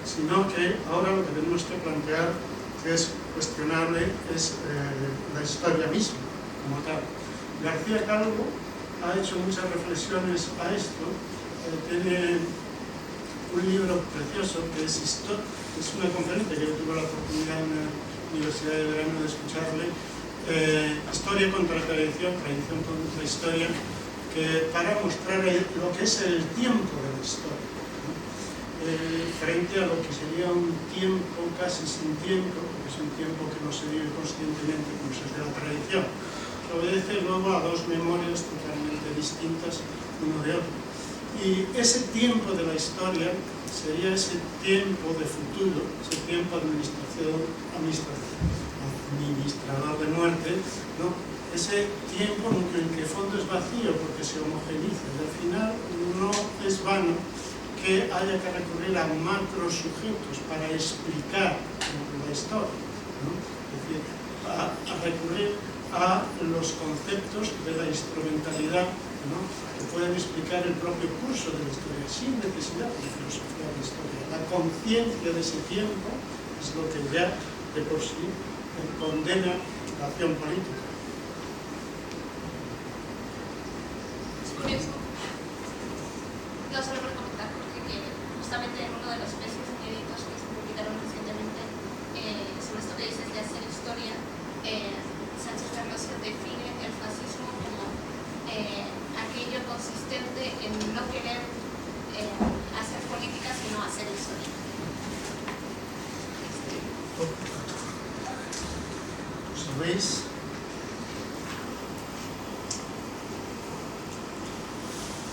sino que ahora lo que tenemos que plantear, que es cuestionable, es la historia misma como tal. García Calvo ha hecho muchas reflexiones a esto. Tiene un libro precioso que es una conferencia que yo tuve la oportunidad en la Universidad de Verano de escucharle, Historia contra tradición, tradición contra historia, que para mostrar lo que es el tiempo de la historia, ¿no? Frente a lo que sería un tiempo casi sin tiempo, porque es un tiempo que no se vive conscientemente como es de la tradición, que obedece luego a dos memorias totalmente distintas uno de otro. Y ese tiempo de la historia sería ese tiempo de futuro, ese tiempo administrador de muerte, ¿no? Ese tiempo en que el fondo es vacío porque se homogeniza, y al final no es vano que haya que recurrir a macro sujetos para explicar la historia, ¿no? Es decir, a recurrir a los conceptos de la instrumentalidad, ¿no?, que pueden explicar el propio curso de la historia sin necesidad de filosofía de la historia. La conciencia de ese tiempo es lo que ya de por sí condena la acción política. Es curioso, no solo por comentar, porque justamente en uno de los peces inéditos que se publicaron recientemente sobre esto que dices de hacer historia, Sánchez Ferlosio define el fascismo como aquello consistente en no querer hacer política, sino hacer historia. ¿Sabéis?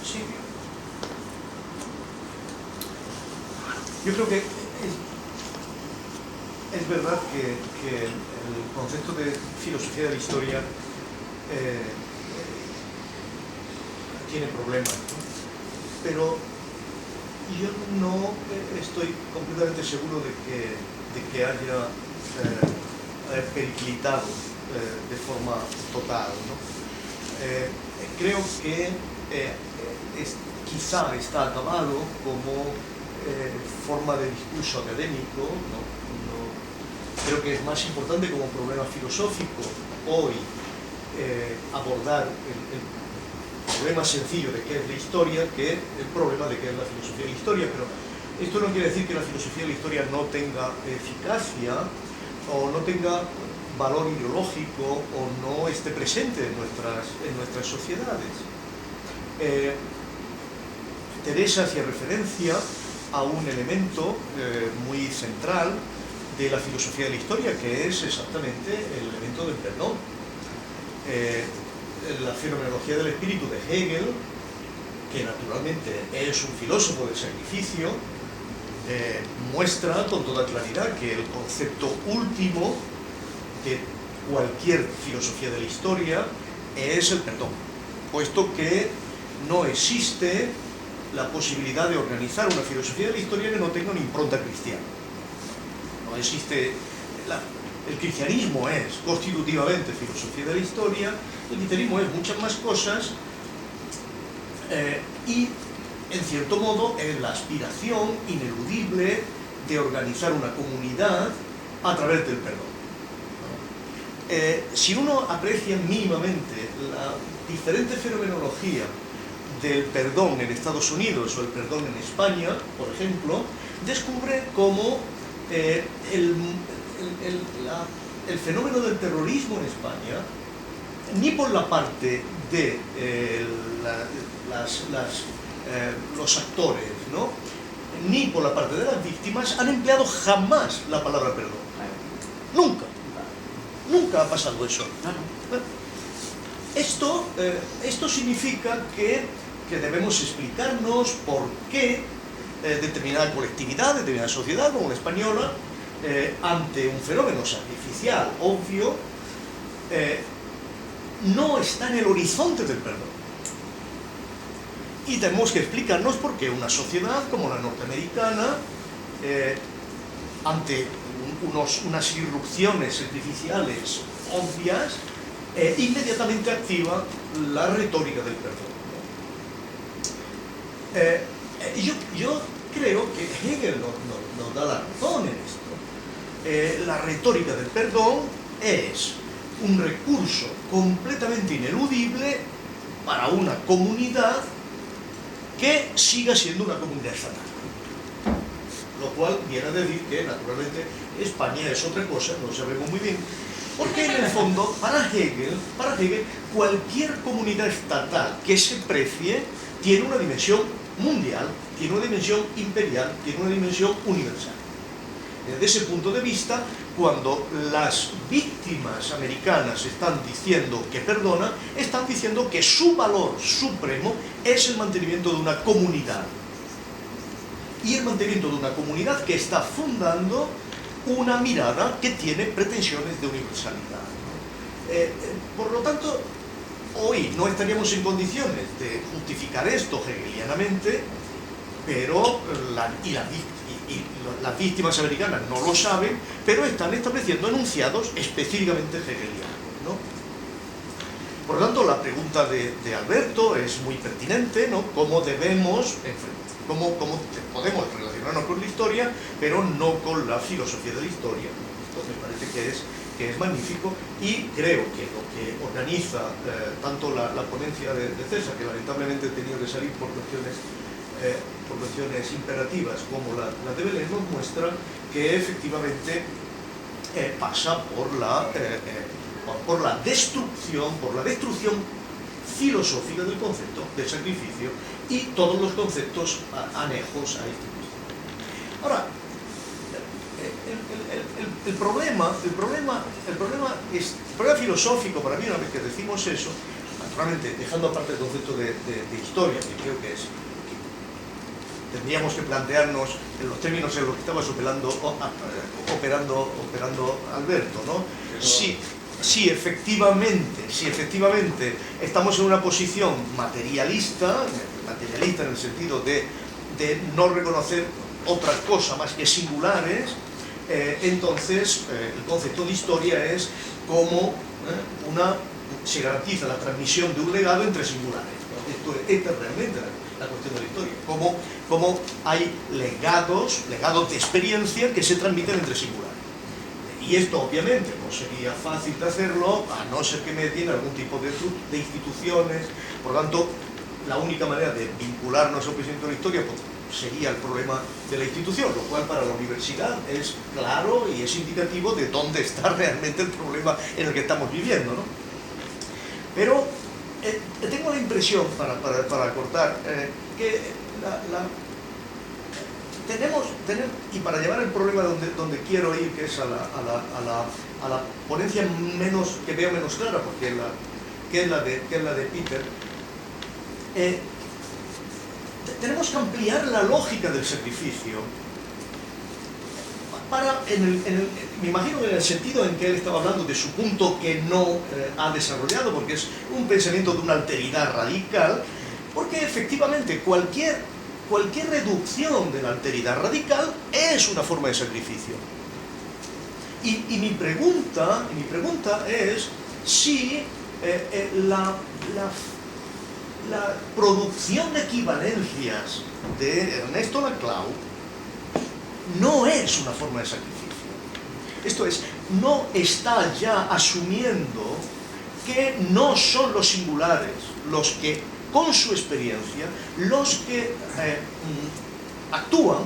Sí. Yo creo que es verdad que el concepto de filosofía de la historia tiene problemas, ¿no? Pero yo no estoy completamente seguro de que haya periclitado de forma total, ¿no? Creo que quizá está acabado como forma de discurso académico, ¿no? Creo que es más importante como problema filosófico hoy abordar el problema sencillo de qué es la historia que el problema de qué es la filosofía de la historia. Pero esto no quiere decir que la filosofía de la historia no tenga eficacia o no tenga valor ideológico o no esté presente en nuestras sociedades. Teresa hacía referencia a un elemento muy central de la filosofía de la historia, que es exactamente el elemento del perdón. La fenomenología del espíritu de Hegel, que naturalmente es un filósofo del sacrificio, muestra con toda claridad que el concepto último de cualquier filosofía de la historia es el perdón, puesto que no existe la posibilidad de organizar una filosofía de la historia que no tenga una impronta cristiana. No existe... El cristianismo es constitutivamente filosofía de la historia, el cristianismo es muchas más cosas, y en cierto modo, es la aspiración ineludible de organizar una comunidad a través del perdón. Si uno aprecia mínimamente la diferente fenomenología del perdón en Estados Unidos o el perdón en España, por ejemplo, descubre cómo el fenómeno del terrorismo en España, ni por la parte de los actores, ¿no?, ni por la parte de las víctimas, han empleado jamás la palabra perdón. Nunca. Nunca ha pasado eso. Esto significa que debemos explicarnos por qué determinada colectividad, determinada sociedad como la española, ante un fenómeno sacrificial obvio, no está en el horizonte del perdón. Y tenemos que explicarnos por qué una sociedad como la norteamericana, ante unas irrupciones sacrificiales obvias, inmediatamente activa la retórica del perdón. Yo creo que Hegel nos da la razón en esto. La retórica del perdón es un recurso completamente ineludible para una comunidad que siga siendo una comunidad estatal. Lo cual viene a decir que, naturalmente, España es otra cosa, no lo sabemos muy bien, porque en el fondo, para Hegel, cualquier comunidad estatal que se precie tiene una dimensión mundial, tiene una dimensión imperial, tiene una dimensión universal. Desde ese punto de vista, cuando las víctimas americanas están diciendo que perdonan, están diciendo que su valor supremo es el mantenimiento de una comunidad. Y el mantenimiento de una comunidad que está fundando una mirada que tiene pretensiones de universalidad. Por lo tanto, hoy no estaríamos en condiciones de justificar esto hegelianamente, pero las víctimas americanas no lo saben, pero están estableciendo enunciados específicamente hegelianos, ¿no? Por lo tanto, la pregunta de Alberto es muy pertinente, ¿no? ¿Cómo debemos cómo podemos relacionarnos con la historia, pero no con la filosofía de la historia? Esto me parece que es magnífico, y creo que lo que organiza tanto la ponencia de César, que lamentablemente ha tenido que salir por cuestiones imperativas, como la de Belén, nos muestra que efectivamente pasa por la destrucción filosófica del concepto de sacrificio y todos los conceptos anejos a este concepto. Ahora, el problema filosófico para mí, una vez que decimos eso, naturalmente dejando aparte el concepto de historia, que creo que tendríamos que plantearnos en los términos en los que estaba operando Alberto, ¿no? Si efectivamente estamos en una posición materialista en el sentido de no reconocer otra cosa más que singulares, entonces el concepto de historia es como se garantiza la transmisión de un legado entre singulares, ¿no? Esta es realmente la cuestión de la historia, como hay legados de experiencia que se transmiten entre singulares. Y esto obviamente no sería fácil de hacerlo, a no ser que medien algún tipo de instituciones. Por lo tanto, la única manera de vincularnos al pensamiento de la historia sería el problema de la institución, lo cual para la universidad es claro y es indicativo de dónde está realmente el problema en el que estamos viviendo, ¿no? Pero tengo la impresión, para cortar, que tenemos, y para llevar el problema donde quiero ir, que es a la ponencia que veo menos clara, porque que es la de Peter, tenemos que ampliar la lógica del sacrificio me imagino que en el sentido en que él estaba hablando de su punto que no ha desarrollado, porque es un pensamiento de una alteridad radical, porque efectivamente cualquier reducción de la alteridad radical es una forma de sacrificio. Y mi pregunta es si la producción de equivalencias de Ernesto Laclau no es una forma de sacrificio. Esto es, no está ya asumiendo que no son los singulares los que, con su experiencia, los que actúan,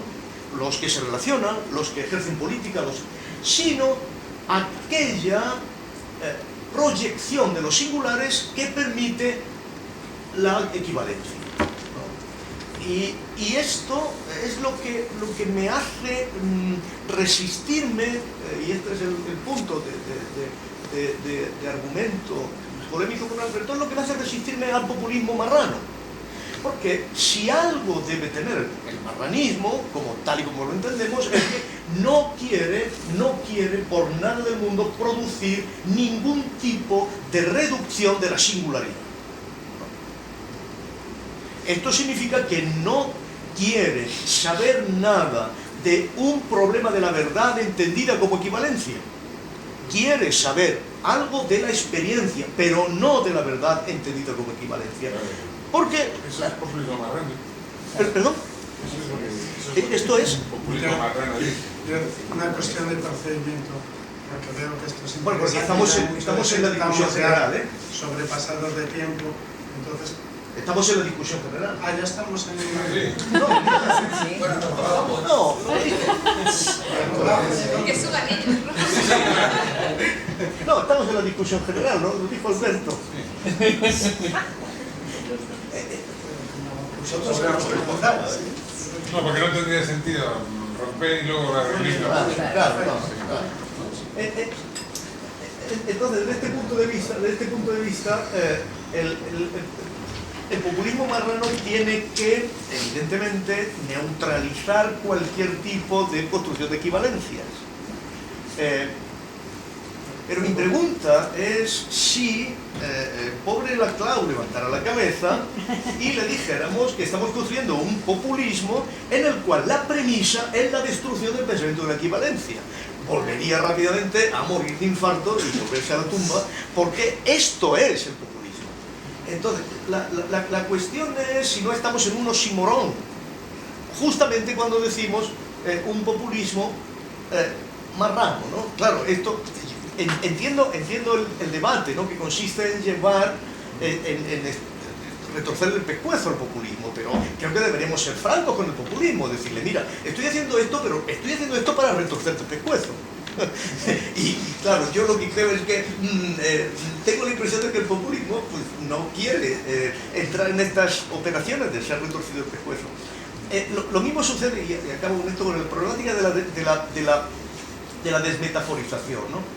los que se relacionan, los que ejercen política, sino aquella proyección de los singulares que permite la equivalencia. Y esto es lo que me hace resistirme, y este es el punto de argumento polémico con Alberto, es lo que me hace resistirme al populismo marrano. Porque si algo debe tener el marranismo, tal y como lo entendemos, es que no quiere por nada del mundo producir ningún tipo de reducción de la singularidad. Esto significa que no quiere saber nada de un problema de la verdad entendida como equivalencia. Quiere saber algo de la experiencia, pero no de la verdad entendida como equivalencia. Porque... Eso es populismo marrano. ¿Perdón? Esto es... Populismo marrano, dice. Una cuestión de procedimiento, porque veo que esto es Bueno, porque interesante, estamos en la discusión ya general, sobrepasados de tiempo, entonces... Estamos en la discusión general. Ya estamos en... Sí. No. Que suban ellos, ¿no? No, estamos en la discusión general, ¿no? Lo dijo Alberto. Nosotros hemos preguntado. No, porque no tendría sentido romper y luego reunirlo. Claro. Entonces, desde este punto de vista, el populismo marrano tiene que, evidentemente, neutralizar cualquier tipo de construcción de equivalencias. Pero mi pregunta es si pobre Laclau levantara la cabeza y le dijéramos que estamos construyendo un populismo en el cual la premisa es la destrucción del pensamiento de la equivalencia. Volvería rápidamente a morir de infarto y volverse a la tumba, porque esto es el populismo. Entonces, la cuestión es si no estamos en un oxímoron, justamente cuando decimos un populismo marrano, ¿no? Claro, esto... Entiendo el debate, ¿no? Que consiste en llevar, en retorcer el pescuezo al populismo, pero creo que deberíamos ser francos con el populismo, decirle, mira, estoy haciendo esto, pero estoy haciendo esto para retorcerte el pescuezo. Y claro, yo lo que creo es que tengo la impresión de que el populismo pues, no quiere entrar en estas operaciones de ser retorcido el pescuezo. Lo mismo sucede, y acabo con esto, con la problemática de la desmetaforización, ¿no?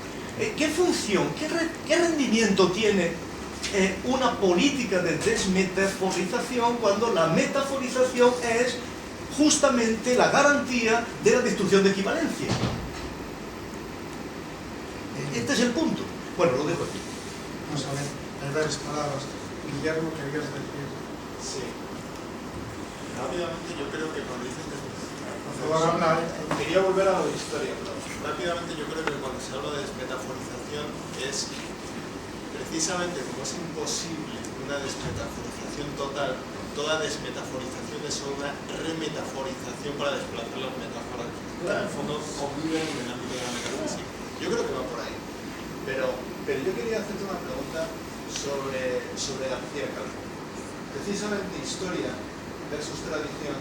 ¿Qué función, qué rendimiento tiene una política de desmetaforización cuando la metaforización es justamente la garantía de la destrucción de equivalencia? Este es el punto. Bueno, lo dejo aquí. Vamos a ver, hay varias palabras. Guillermo, ¿querías decir? Sí. Rápidamente, yo creo que cuando dicen que... Quería volver a lo de historia, pero rápidamente yo creo que cuando se habla de desmetaforización es precisamente como es imposible una desmetaforización total, toda desmetaforización es una remetaforización para desplazar las metáforas que en el fondo conviven en el ámbito de la metafísica. Yo creo que va por ahí. Pero yo quería hacerte una pregunta sobre García Calvo. Precisamente historia versus tradición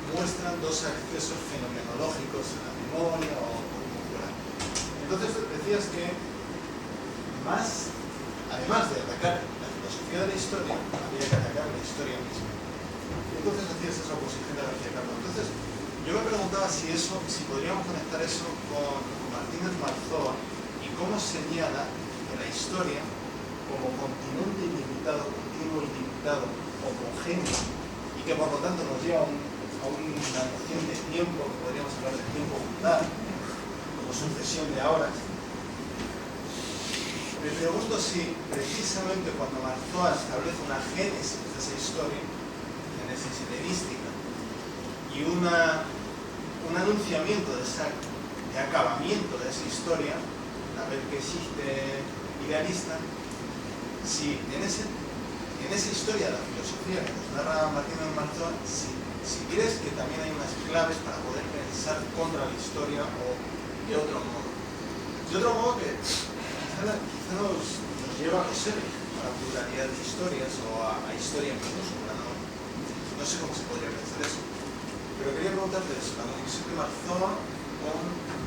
muestran dos accesos fenomenológicos a la memoria o cultural. Entonces decías que además de atacar la filosofía de la historia, había que atacar la historia misma. Y entonces hacías esa oposición de García Calvo. Entonces yo me preguntaba si podríamos conectar eso con Martínez Marzoa y cómo señala que la historia como continente ilimitado, continuo ilimitado, homogéneo, y que por lo tanto nos lleva a una noción de tiempo, que podríamos hablar de tiempo undar, como sucesión de horas. Me pregunto si precisamente cuando Marzoa establece una génesis de esa historia, génesis helenística, y un anunciamiento de acabamiento de esa historia, una vez que existe idealista, si en ese en esa historia de la filosofía que nos narra Martín de Marzoa, si quieres que también hay unas claves para poder pensar contra la historia o de otro modo. De otro modo que quizá nos lleva a José a la pluralidad de historias o a historia incluso, no sé cómo se podría pensar eso. Pero quería preguntarte eso, la conexión de Marzoa con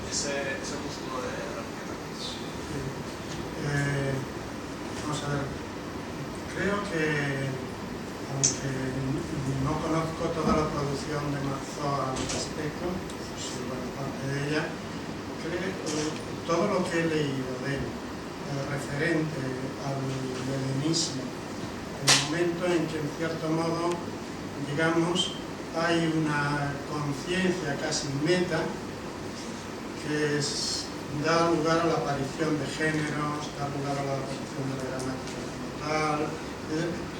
ese músculo de García Márquez. Vamos a ver, creo que, aunque no conozco toda la producción de Marzoa al respecto, soy buena parte de ella, creo todo lo que he leído de él referente al leninismo, el momento en que en cierto modo, digamos, hay una conciencia casi meta que da lugar a la aparición de géneros, da lugar a la aparición de la gramática como tal.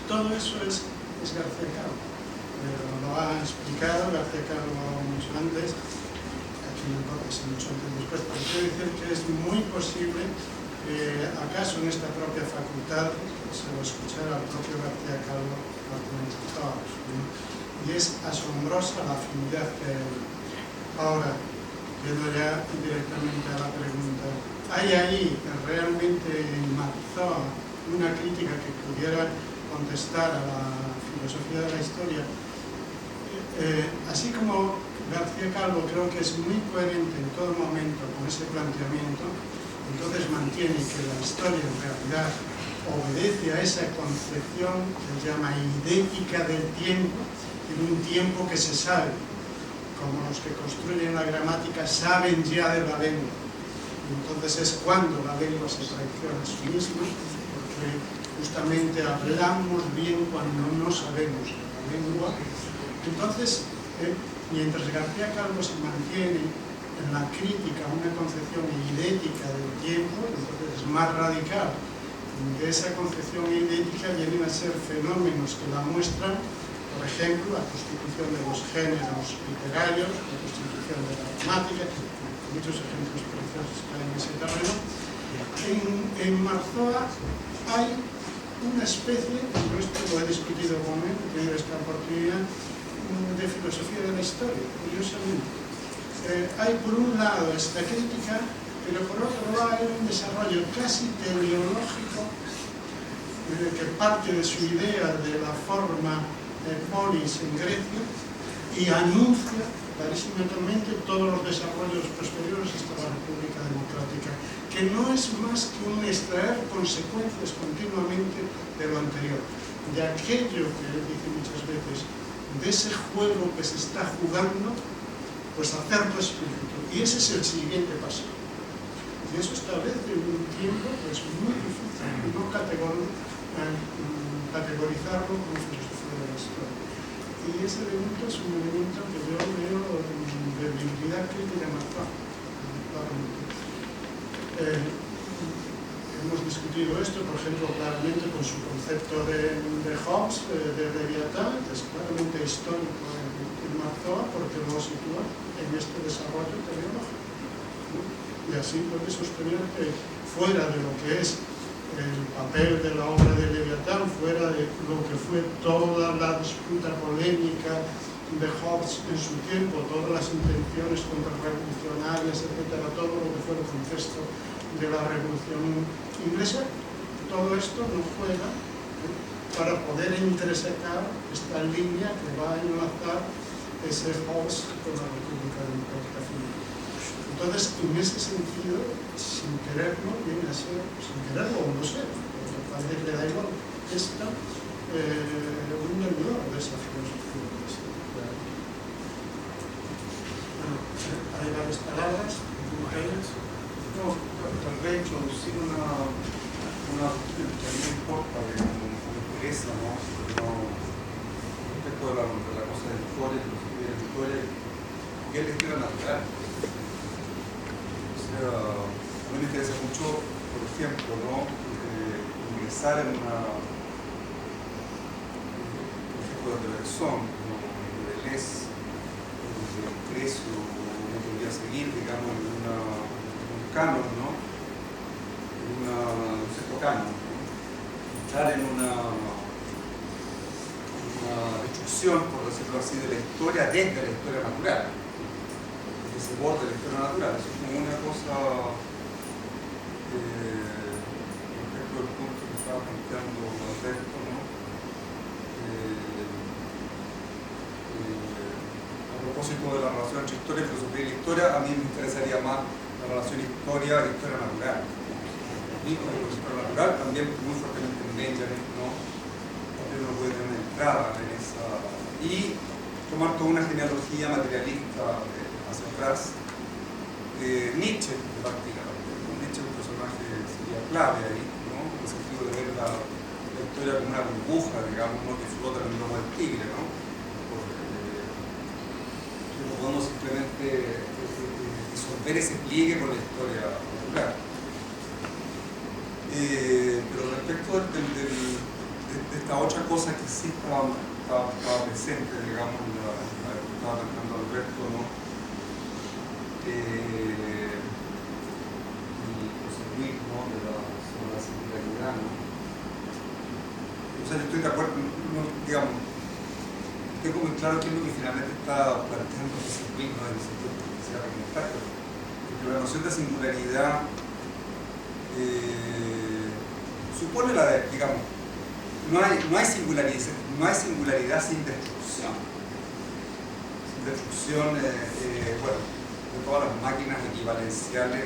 Todo eso es García Calvo. Lo ha explicado García Calvo mucho antes, aquí no importa si mucho antes después, pero quiero decir que es muy posible que acaso en esta propia facultad se lo escuchara al propio García Calvo argumentados, ¿no? Y es asombrosa la afinidad que hay. Ahora, yendo ya directamente a la pregunta, ¿hay ahí realmente en Marzoa una crítica que pudiera contestar a la filosofía de la historia? Así como García Calvo creo que es muy coherente en todo momento con ese planteamiento, entonces mantiene que la historia en realidad obedece a esa concepción que se llama idética del tiempo, en un tiempo que se sabe, como los que construyen la gramática saben ya de la lengua. Entonces es cuando la lengua se traiciona a sí misma, porque justamente hablamos bien cuando no sabemos de la lengua. Entonces, mientras García Calvo se mantiene en la crítica a una concepción idética del tiempo, entonces es más radical. De esa concepción idética vienen a ser fenómenos que la muestran, por ejemplo, la constitución de los géneros literarios, la constitución de la gramática, muchos ejemplos preciosos que hay en ese terreno. En Marzoa hay una especie, por esto lo he discutido con él, he tenido esta oportunidad, de filosofía de la historia, curiosamente. Hay por un lado esta crítica, pero por otro lado hay un desarrollo casi teleológico que parte de su idea de la forma polis en Grecia y anuncia clarísimamente todos los desarrollos posteriores hasta la República Democrática, que no es más que un extraer consecuencias continuamente de lo anterior, de aquello que él dice muchas veces, de ese juego que se está jugando, pues hacerlo explícito. Y ese es el siguiente paso. Y eso establece un tiempo pues muy difícil no categorizarlo como filosofía de la historia. Y ese elemento es un elemento que yo veo de debilidad crítica en Marzoa. Hemos discutido esto, por ejemplo, claramente con su concepto de Hobbes, de Leviatán, que es claramente histórico en Marzoa, porque lo sitúa en este desarrollo teleológico, ¿no? Y así puede sostener que fuera de lo que es el papel de la obra de Leviatán, fuera de lo que fue toda la disputa polémica de Hobbes en su tiempo, todas las intenciones contrarrevolucionarias, etcétera, todo lo que fue el contexto de la Revolución Inglesa, todo esto nos juega para poder entresecar esta línea que va a enlazar ese Hobbes con la República Democrática Final. Entonces, en ese sentido, sin quererlo, viene a ser, sin quererlo o no sé, parece que le da igual, esta un deudor de esa filosofía. Bueno, hay varias palabras, comentarios. No, tal vez introducir una que a mí me importa como interesa, ¿no? Respecto a la cosa de la historia, que es la historia natural. O sea, a mí me interesa mucho, por ejemplo, ¿no? Ingresar en una tipo de Bergson, como de Deleuze, de Crecio, no podría seguir, digamos, en canon, ¿no? Un cierto canon, ¿no? Entrar en una historia desde la historia natural, desde ese borde de la historia natural. Eso es como una cosa, respecto al punto que estaba planteando Alberto, ¿no? A propósito de la relación entre historia, filosofía y la historia, a mí me interesaría más la relación historia natural. Y con la historia natural también muy fuertemente en Benjamin, ¿no? También uno puede tener una entrada en esa. Y tomar toda una genealogía materialista hacia atrás. Nietzsche, de partida. Nietzsche es un personaje sería clave ahí, ¿no? En el sentido de ver la historia como una burbuja, digamos, ¿no? Que flota en el lomo del tigre, ¿no? No podemos simplemente disolver ese pliegue con la historia natural. Pero respecto de esta otra cosa que sí estaba presente, digamos, la que estaba planteando Alberto, ¿no? El conservismo sobre la singularidad, ¿no? O sea, yo estoy de acuerdo, no, digamos, tengo muy claro qué es lo que finalmente está planteando el conservismo en el sentido que se va a comentar, porque la noción de singularidad supone digamos, no hay singularidad sin destrucción. Sin destrucción, bueno, de todas las máquinas equivalenciales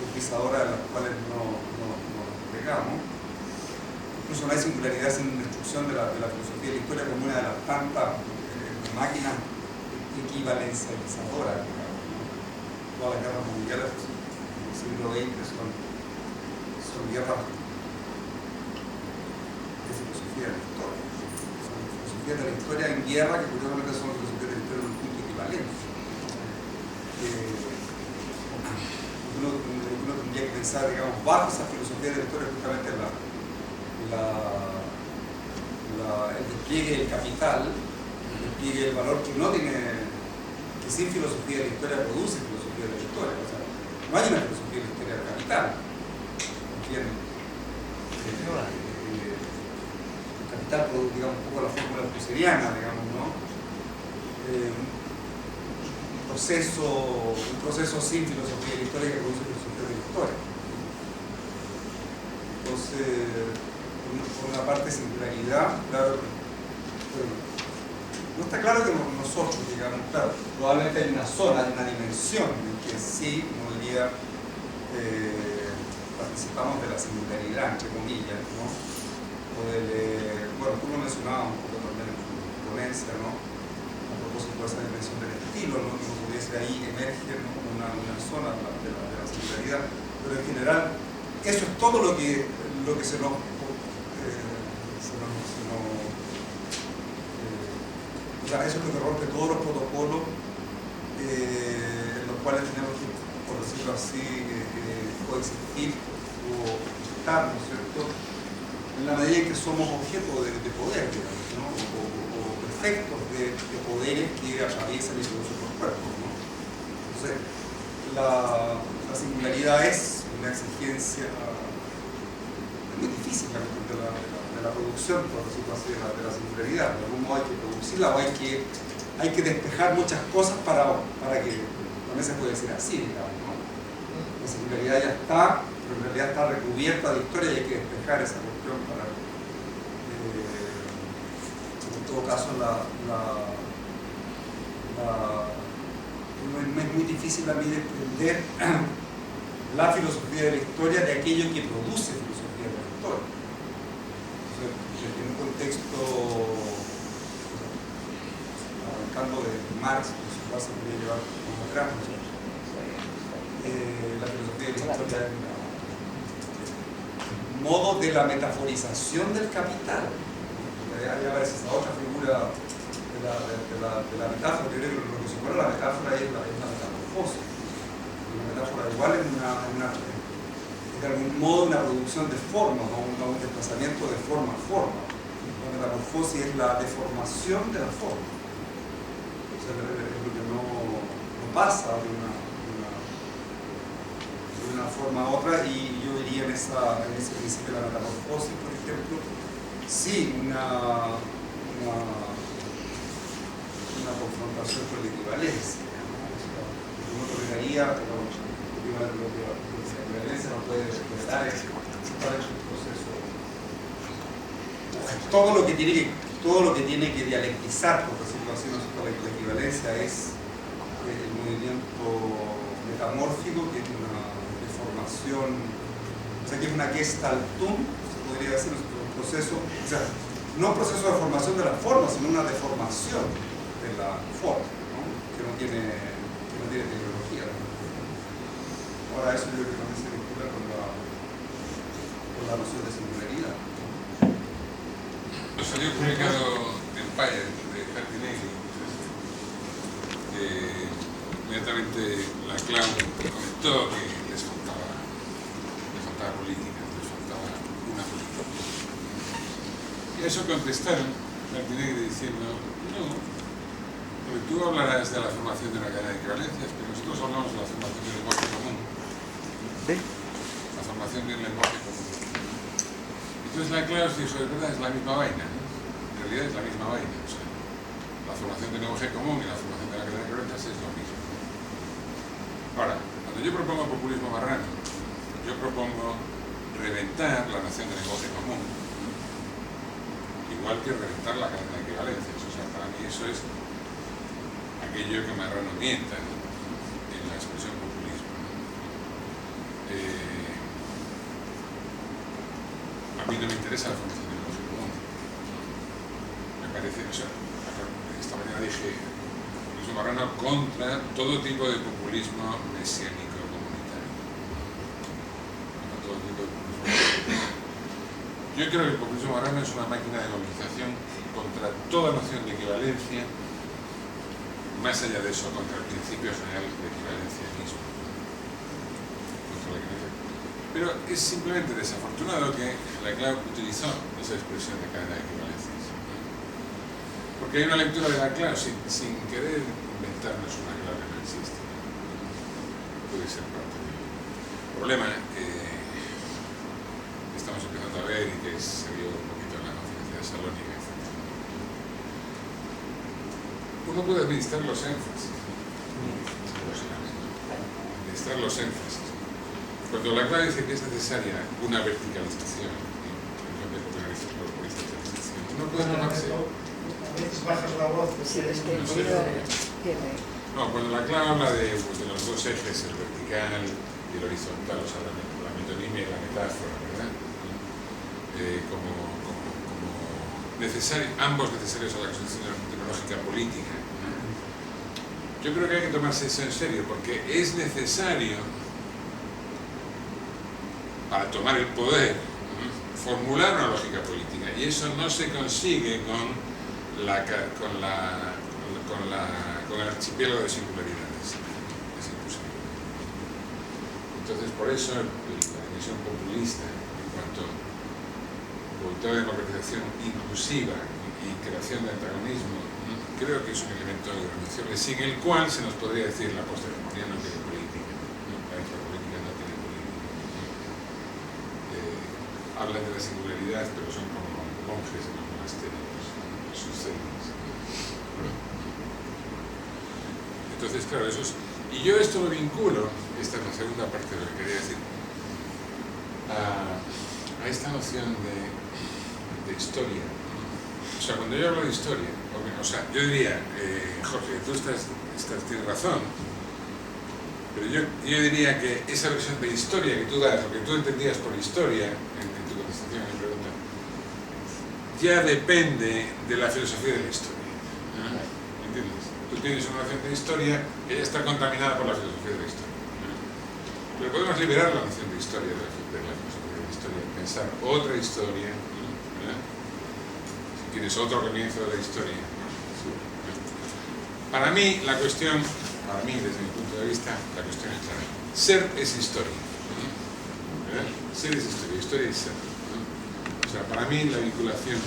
utilizadoras de las cuales nos desplegamos. Incluso no hay singularidad sin destrucción de la filosofía de la historia como una de las tantas máquinas equivalencializadoras, digamos, ¿no? Todas las guerras mundiales del siglo XX son guerras de filosofía de la historia. Son filosofías de la historia en guerra que curiosamente son filosofías de la historia en un punto equivalente. Uno tendría que pensar, digamos, bajo esa filosofía de la historia justamente el despliegue del capital, el despliegue del valor que no tiene, que sin filosofía de la historia produce filosofía de la historia. O sea, no hay una filosofía de la historia del capital. ¿Entienden? El capital produce, digamos, un poco la fórmula husserliana, digamos, ¿no? Un proceso sin filosofía de la historia que produce filosofía de la historia. Entonces, por una parte singularidad, claro, pero no está claro que nosotros, digamos, claro, probablemente hay una zona, hay una dimensión en que sí, como diría, participamos de la singularidad, entre comillas, ¿no? O bueno, tú lo mencionabas un poco también en tu ponencia, ¿no? A propósito de esa dimensión del estilo, ¿no? Que pudiese ahí emerger, ¿no? una zona de la singularidad, pero en general eso es todo lo que se nos o sea, eso es lo que rompe todos los protocolos en los cuales tenemos que, por decirlo así, coexistir o estar, ¿no es cierto?, en la medida en que somos objeto de poder, digamos, ¿no? o efectos de poderes que atraviesan y producen los cuerpos, ¿no? Entonces, la singularidad es una exigencia muy difícil de la producción, por decirlo así, de la singularidad. De algún modo hay que producirla o hay que despejar muchas cosas para que también se puede decir así, digamos, ¿no? La singularidad ya está, pero en realidad está recubierta de historia y hay que despejar esa cuestión para en todo caso es muy difícil a mí de entender la filosofía de la historia de aquello que produce filosofía de la historia. Entonces, en un contexto, arrancando de Marx, que su base podría llevar como atrás, la filosofía de la historia es un modo de la metaforización del capital. Ahí aparece esa otra figura de la metáfora. Yo creo que lo que supone la metáfora es la metamorfosis. Una metáfora igual es de algún modo una producción de forma, ¿no? un desplazamiento de forma a forma. La metamorfosis es la deformación de la forma. O sea, es lo que no pasa de una forma a otra, y yo diría en ese principio de la metamorfosis, por ejemplo, sí, una una confrontación con la equivalencia, ¿no? O sea, uno toleraría, pero la equivalencia no puede dar es un proceso. Todo lo que tiene que dialectizar, por decirlo así, ¿no? La equivalencia es el movimiento metamórfico, que es una deformación, o sea, que es una gestaltung, se podría decir, un proceso, o sea, no un proceso de formación de la forma, sino una deformación de la forma, ¿no? que no tiene tecnología, ¿no? Ahora eso yo creo que también se vincula con la noción de singularidad. Nos salió publicado Empire de Jardinelli. Inmediatamente la Clau comentó que les faltaba política, les faltaba una política. Y a eso contestaron Jardinelli diciendo, no, porque tú hablarás de la formación de una cadena de equivalencias, pero nosotros hablamos de la formación del lenguaje común. La formación de un lenguaje común. Entonces la Clau dijo, de verdad, es la misma vaina, ¿no? En realidad es la misma vaina. O sea, la formación del lenguaje común y la formación de la cadena de equivalencias es lo mismo. Ahora, cuando yo propongo populismo marrano, yo propongo reventar la noción del lenguaje común, igual que reventar la cadena de equivalencias. O sea, para mí eso es aquello que Marrano mienta, ¿no? En la expresión populismo, ¿no? A mí no me interesa la formación del lenguaje común. Me parece, o sea, esta mañana dije populismo marrano contra todo tipo de populismo mesiánico comunitario. Contra todo tipo de populismo comunitario. Yo creo que el populismo marrano es una máquina de movilización contra toda noción de equivalencia, más allá de eso, contra el principio general de equivalencia mismo. Contra la equivalencia. Pero es simplemente desafortunado que la Clau utilizó esa expresión de cadena de equivalencias. Porque hay una lectura de la Clau sin querer inventarnos una Clau que no existe. Puede ser parte del problema que estamos empezando a ver y que se vio un poquito en la conferencia de Salónica, etc. Uno puede administrar los énfasis. Administrar los énfasis. Cuando la Clau dice que es necesaria una verticalización, uno puede tomarse. A veces bajas la voz. No, cuando la Clau habla de los dos ejes, el vertical y el horizontal, o sea, la metonimia y la metáfora, ¿verdad? Como ambos necesarios a la construcción tecnológica política. Yo creo que hay que tomarse eso en serio, porque es necesario, para tomar el poder, formular una lógica política, y eso no se consigue con el archipiélago de singularidades. Es imposible. Entonces, por eso la dimensión populista, en cuanto a voluntad de democratización inclusiva y creación de antagonismo, creo que es un elemento irrenunciable, sin el cual se nos podría decir la posthegemonía no tiene política, la infrapolítica no tiene política. Hablan de la singularidad, pero son como monjes en los monasterios, sus celdas. Entonces, claro, eso es... Y yo esto lo vinculo, esta es la segunda parte de lo que quería decir, a esta noción de historia. O sea, cuando yo hablo de historia, o sea, yo diría, Jorge, tú tienes razón, pero yo diría que esa versión de historia que tú das, lo que tú entendías por historia, en tu contestación a mi pregunta, ya depende de la filosofía de la historia. ¿Entiendes? Tú tienes una noción de historia que ya está contaminada por la filosofía de la historia. Pero podemos liberar la noción de historia de la filosofía de la historia, pensar otra historia, si quieres otro comienzo de la historia. Para mí, la cuestión, desde mi punto de vista, la cuestión es clara. Ser es historia. Ser es historia, historia es ser. O sea, para mí la vinculación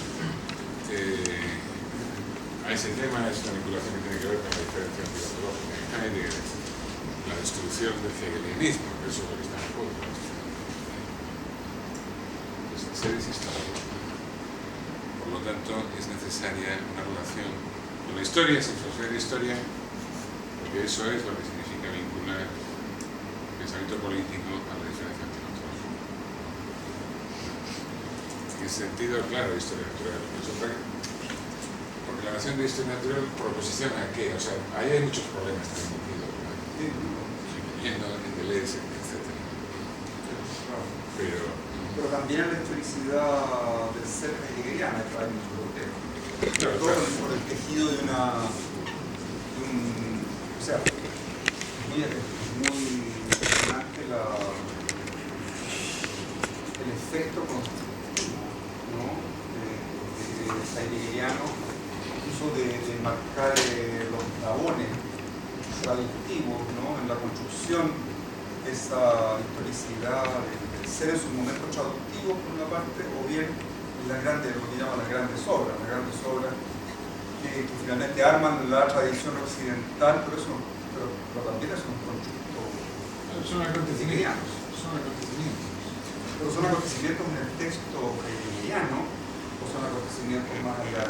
a ese tema es una vinculación que tiene que ver con la diferencia antropológica de Heidegger, la destrucción del hegelianismo, que eso es lo que está en juego. Ser es historia. Por lo tanto, es necesaria una relación con la historia, sin filosofía de historia, porque eso es lo que significa vincular el pensamiento político a la diferencia antropológica. En ese sentido, claro, historia natural. Porque la noción de historia natural proposiciona a qué, o sea, ahí hay muchos problemas también metidos, incluyendo en Deleuze, etc. Pero también en la historicidad del ser heideggeriana hay mucho problema. Claro, Todo claro. por el tejido de o sea, muy impresionante el efecto constructivo, ¿no? de heideggeriano, incluso de marcar los eslabones traductivos, ¿no? En la construcción de esa historicidad del ser en sus momentos traductivos por una parte, o bien en las grandes, lo que llaman las grandes obras que finalmente arman la tradición occidental, pero también es un constructo. Son acontecimientos. Pero son acontecimientos en el texto heideggeriano o son acontecimientos más allá.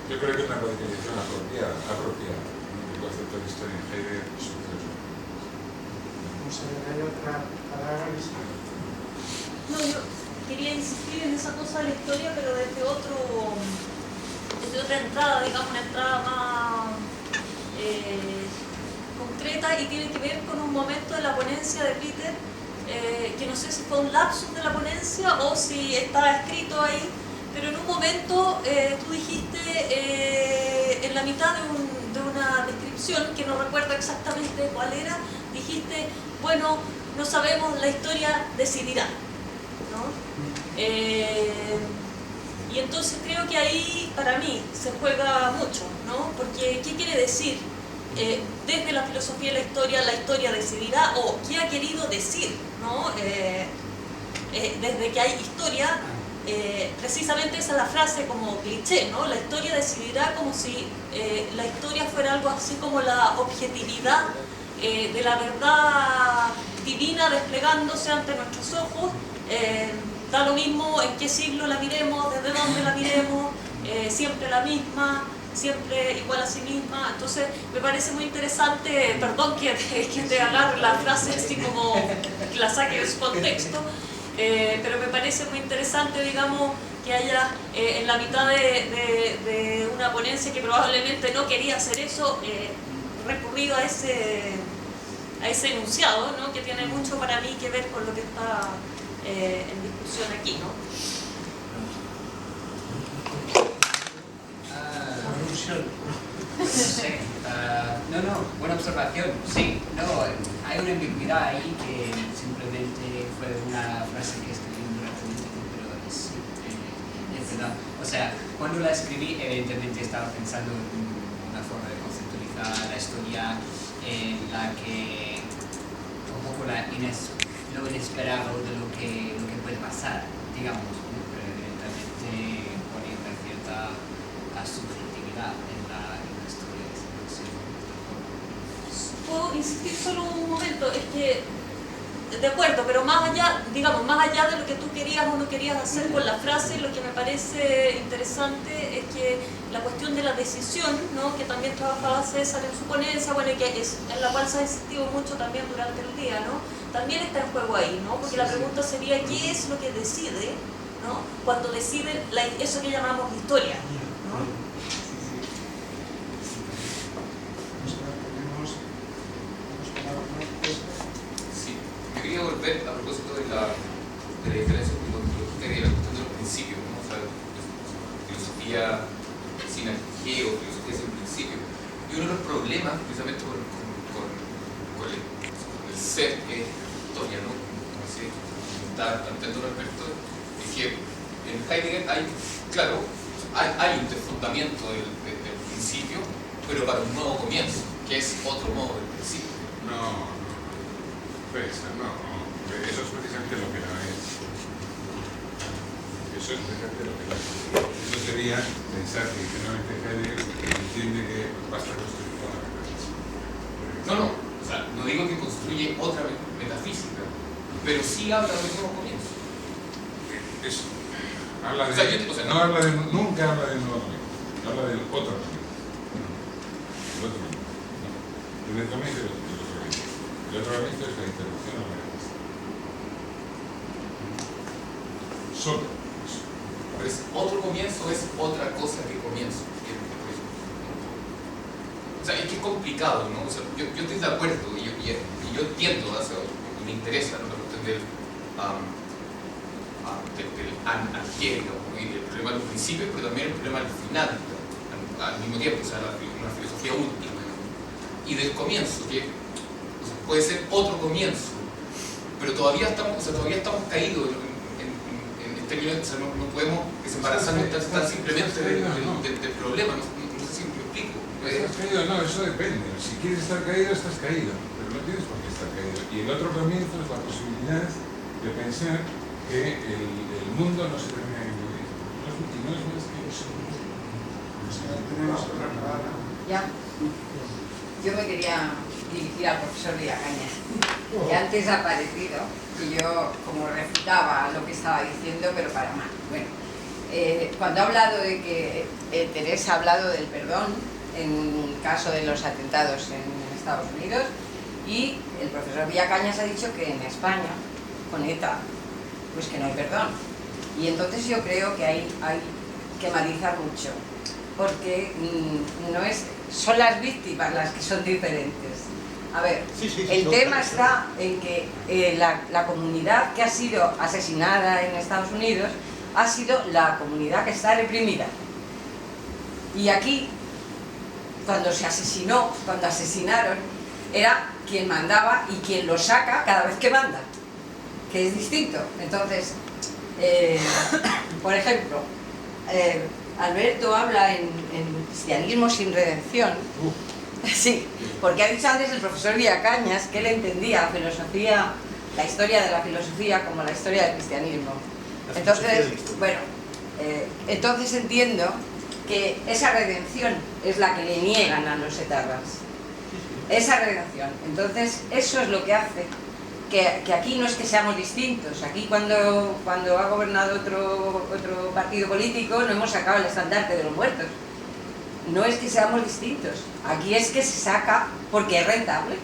Yo creo que es una codificación apropiada del concepto de historia en Heidegger y su teoría. ¿Hay otra palabra? No, yo quería insistir en esa cosa de la historia, pero desde otra entrada, digamos, una entrada más concreta, y tiene que ver con un momento de la ponencia de Peter, que no sé si fue un lapsus de la ponencia o si está escrito ahí, pero en un momento tú dijiste, en la mitad de una descripción, que no recuerdo exactamente cuál era, dijiste, bueno, no sabemos, la historia decidirá, ¿no? Y entonces creo que ahí, para mí, se juega mucho, ¿no? Porque, ¿qué quiere decir? Desde la filosofía de la historia decidirá, o ¿qué ha querido decir, ¿no? Desde que hay historia, precisamente esa es la frase como cliché, ¿no? La historia decidirá, como si la historia fuera algo así como la objetividad de la verdad divina desplegándose ante nuestros ojos. Da lo mismo en qué siglo la miremos, desde dónde la miremos, siempre la misma, siempre igual a sí misma. Entonces me parece muy interesante, perdón que te agarre la frase así como que la saque de su contexto, pero me parece muy interesante, digamos, que haya en la mitad de una ponencia que probablemente no quería hacer eso, recurrido a ese enunciado, ¿no? Que tiene mucho para mí que ver con lo que está en discusión aquí, ¿no? Sí, no, buena observación, sí, no, hay una ambigüedad ahí que simplemente fue una frase que escribí durante un tiempo, pero sí, es verdad. O sea, cuando la escribí, evidentemente estaba pensando en una forma de conceptualizar la historia en la que un poco lo inesperado de lo que puede pasar, digamos, ¿no? Pero evidentemente poniendo cierta subjetividad en la historia de esa versión. ¿Puedo insistir solo un momento? Es que, de acuerdo, pero más allá, digamos, más allá de lo que tú querías o no querías hacer con la frase, lo que me parece interesante es que la cuestión de la decisión, ¿no? Que también trabajaba César en su ponencia, bueno, y que en la cual se ha insistido mucho también durante el día, ¿no? También está en juego ahí, ¿no? Porque la pregunta sería, ¿qué es lo que decide, ¿no? Cuando decide eso que llamamos historia, ¿no? Sí, me quería volver a propósito de la diferencia con filosofía y la cuestión de los principios, ¿no? O sea, filosofía sin arqueo, filosofía sin principio. Y uno de los problemas, precisamente con el ser que es historia, ¿no? Como así, está planteando respecto, es que en Heidegger hay, claro, hay un desfundamiento del principio, pero para un nuevo comienzo, que es otro modo del principio. No. Eso es precisamente lo que no es. Eso sería pensar que generalmente Heidegger entiende que basta construir toda la metafísica. No, o sea, no digo que construye otra metafísica, pero sí habla de un nuevo comienzo. Eso. Habla de, O sea, nunca habla de un nuevo comienzo, habla del otro comienzo. el otro no. El otro comienzo y el otro comienzo. El otro comienzo es la interrupción o la respuesta. Solo eso. Pero es otro comienzo, es otra cosa que comienzo. O sea, es que es complicado, ¿no? O sea, yo estoy de acuerdo y yo entiendo, o sea, y me interesa, ¿no? La cuestión del alquiler, ¿no? Y el problema de los principios, pero también el problema del final, al mismo tiempo, o sea, una filosofía última, ¿no? Y del comienzo, que o sea, puede ser otro comienzo, pero todavía estamos caídos en este nivel, o sea, no podemos desembarazarnos tan simplemente del problema, no sé si me explico. ¿Estás caído? No, eso depende. Si quieres estar caído, estás caído, pero no tienes por qué estar caído. Y el otro comienzo es la posibilidad de pensar que el mundo no se termina en el budismo. No es más que eso. Tenemos otra palabra. Ya. Yo me quería dirigir al profesor Villacañas, que antes ha parecido que yo como refutaba lo que estaba diciendo, pero para mal. Bueno, cuando ha hablado de que Teresa ha hablado del perdón en el caso de los atentados en Estados Unidos, y el profesor Villacañas ha dicho que en España, con ETA, pues que no hay perdón. Y entonces yo creo que hay que matizar mucho, porque son las víctimas las que son diferentes. A ver, el tema está en que la comunidad que ha sido asesinada en Estados Unidos ha sido la comunidad que está reprimida. Y aquí, cuando asesinaron, era quien mandaba y quien lo saca cada vez que manda, que es distinto. Entonces, por ejemplo, Alberto habla en Cristianismo sin redención. Sí, porque ha dicho antes el profesor Villacañas que él entendía la historia de la filosofía como la historia del cristianismo. Entonces, bueno, entonces entiendo que esa redención es la que le niegan a los etarras. Esa redención. Entonces, eso es lo que hace que aquí no es que seamos distintos. Aquí cuando ha gobernado otro partido político no hemos sacado el estandarte de los muertos. No es que seamos distintos. Aquí es que se saca porque es rentable.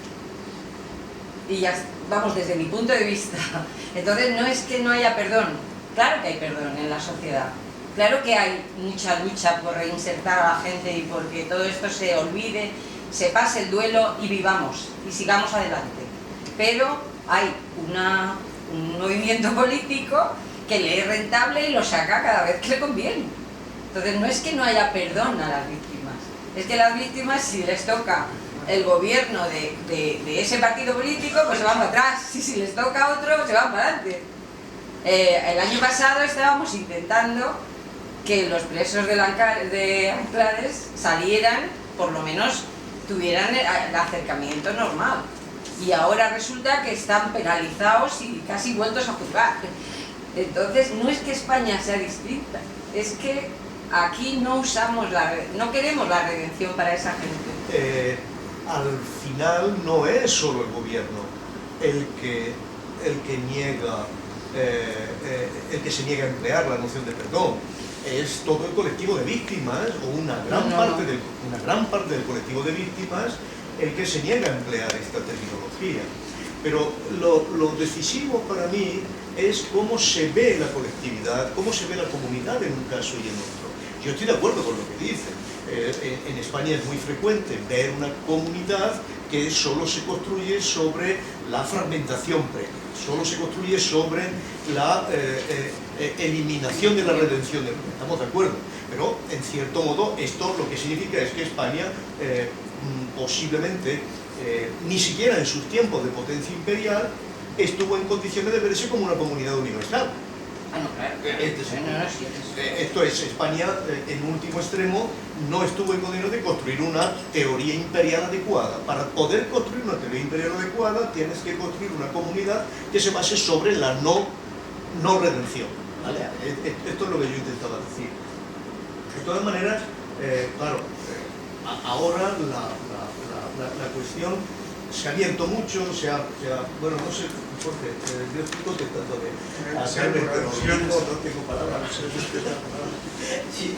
Y ya, vamos, desde mi punto de vista. Entonces, no es que no haya perdón. Claro que hay perdón en la sociedad. Claro que hay mucha lucha por reinsertar a la gente y porque todo esto se olvide, se pase el duelo y vivamos y sigamos adelante. Pero hay un movimiento político que le es rentable y lo saca cada vez que le conviene. Entonces no es que no haya perdón a las víctimas, es que las víctimas, si les toca el gobierno de ese partido político, pues se van para atrás, y si les toca a otro, se van para adelante. El año pasado estábamos intentando que los presos de Anclares salieran, por lo menos tuvieran el acercamiento normal. Y ahora resulta que están penalizados y casi vueltos a juzgar. Entonces, no es que España sea distinta, es que aquí no queremos la redención para esa gente. Al final no es solo el gobierno el que se niega a emplear la noción de perdón. Es todo el colectivo de víctimas, o una gran parte del colectivo de víctimas, el que se niega a emplear esta terminología. Pero lo decisivo para mí es cómo se ve la colectividad, cómo se ve la comunidad en un caso y en otro. Yo estoy de acuerdo con lo que dice. En España es muy frecuente ver una comunidad que solo se construye sobre la fragmentación previa, solo se construye sobre la eliminación de la redención. Estamos de acuerdo, pero en cierto modo esto lo que significa es que España posiblemente ni siquiera en sus tiempos de potencia imperial estuvo en condiciones de verse como una comunidad universal. Esto es, España en último extremo no estuvo en condiciones de construir una teoría imperial adecuada. Para poder construir una teoría imperial adecuada tienes que construir una comunidad que se base sobre la no redención, ¿vale? Esto es lo que yo intentaba decir. De todas maneras, claro, ahora la cuestión se ha abierto mucho, bueno, no sé, Jorge, yo estoy contestando de hacerme, pero no tengo palabras. Sí,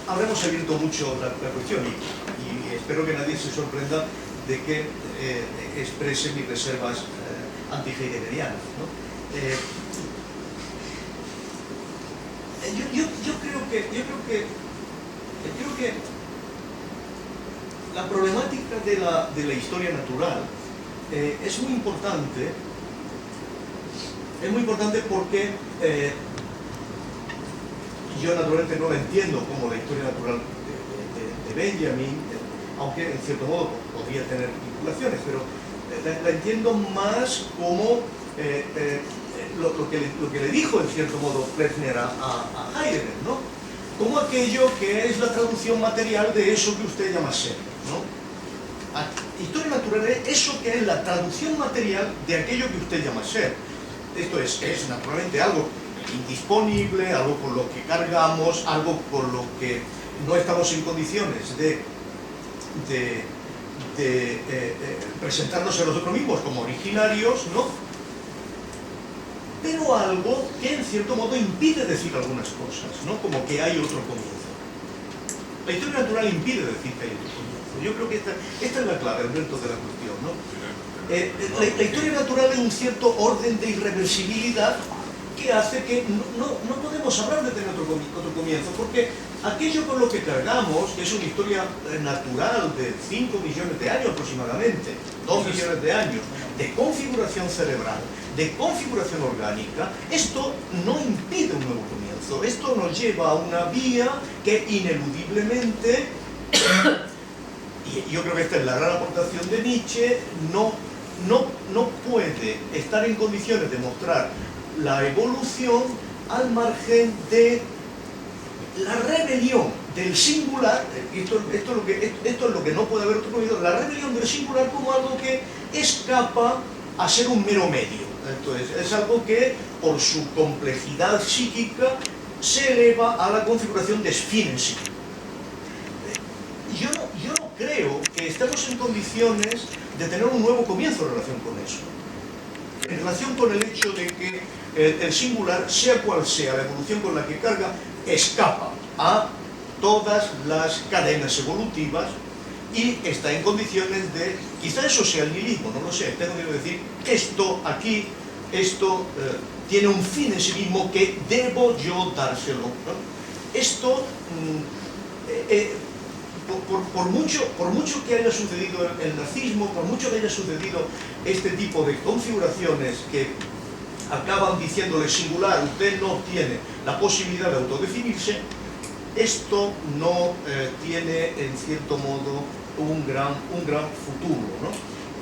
habremos abierto mucho la cuestión y espero que nadie se sorprenda de que exprese mis reservas anti-heideggerianas, ¿no? Yo creo que la problemática de la historia natural es muy importante porque yo naturalmente no la entiendo como la historia natural de Benjamin, aunque en cierto modo podría tener vinculaciones, pero la entiendo más como lo que le dijo en cierto modo Plechner a Heidegger, ¿no? Como aquello que es la traducción material de eso que usted llama ser, ¿no? Historia natural es eso que es la traducción material de aquello que usted llama ser. Esto es naturalmente algo indisponible, algo con lo que cargamos, algo con lo que no estamos en condiciones de presentarnos a nosotros mismos como originarios, ¿no? Pero algo que en cierto modo impide decir algunas cosas, ¿no? Como que hay otro comienzo. La historia natural impide decir que hay otro comienzo. Yo creo que esta es la clave, Alberto, de la cuestión, ¿no? La historia natural es un cierto orden de irreversibilidad que hace que no podemos hablar de tener otro comienzo, porque aquello con lo que cargamos, que es una historia natural de 5 millones de años aproximadamente, 2 millones de años, de configuración cerebral, de configuración orgánica, esto no impide un nuevo comienzo, esto nos lleva a una vía que ineludiblemente, y yo creo que esta es la gran aportación de Nietzsche, no puede estar en condiciones de mostrar la evolución al margen de la rebelión del singular. Esto es lo que no puede haber otro comienzo, la rebelión del singular como algo que escapa a ser un mero medio. Entonces, es algo que por su complejidad psíquica se eleva a la configuración de fin en sí. Yo no creo que estemos en condiciones de tener un nuevo comienzo en relación con eso, en relación con el hecho de que el singular, sea cual sea la evolución con la que carga, escapa a todas las cadenas evolutivas y está en condiciones de, quizá eso sea el nihilismo, no lo sé, tengo que decir, esto tiene un fin en sí mismo que debo yo dárselo, ¿no? Esto, por mucho que haya sucedido el nazismo, por mucho que haya sucedido este tipo de configuraciones que acaban diciéndole singular, usted no tiene la posibilidad de autodefinirse, esto no tiene en cierto modo un gran futuro, ¿no?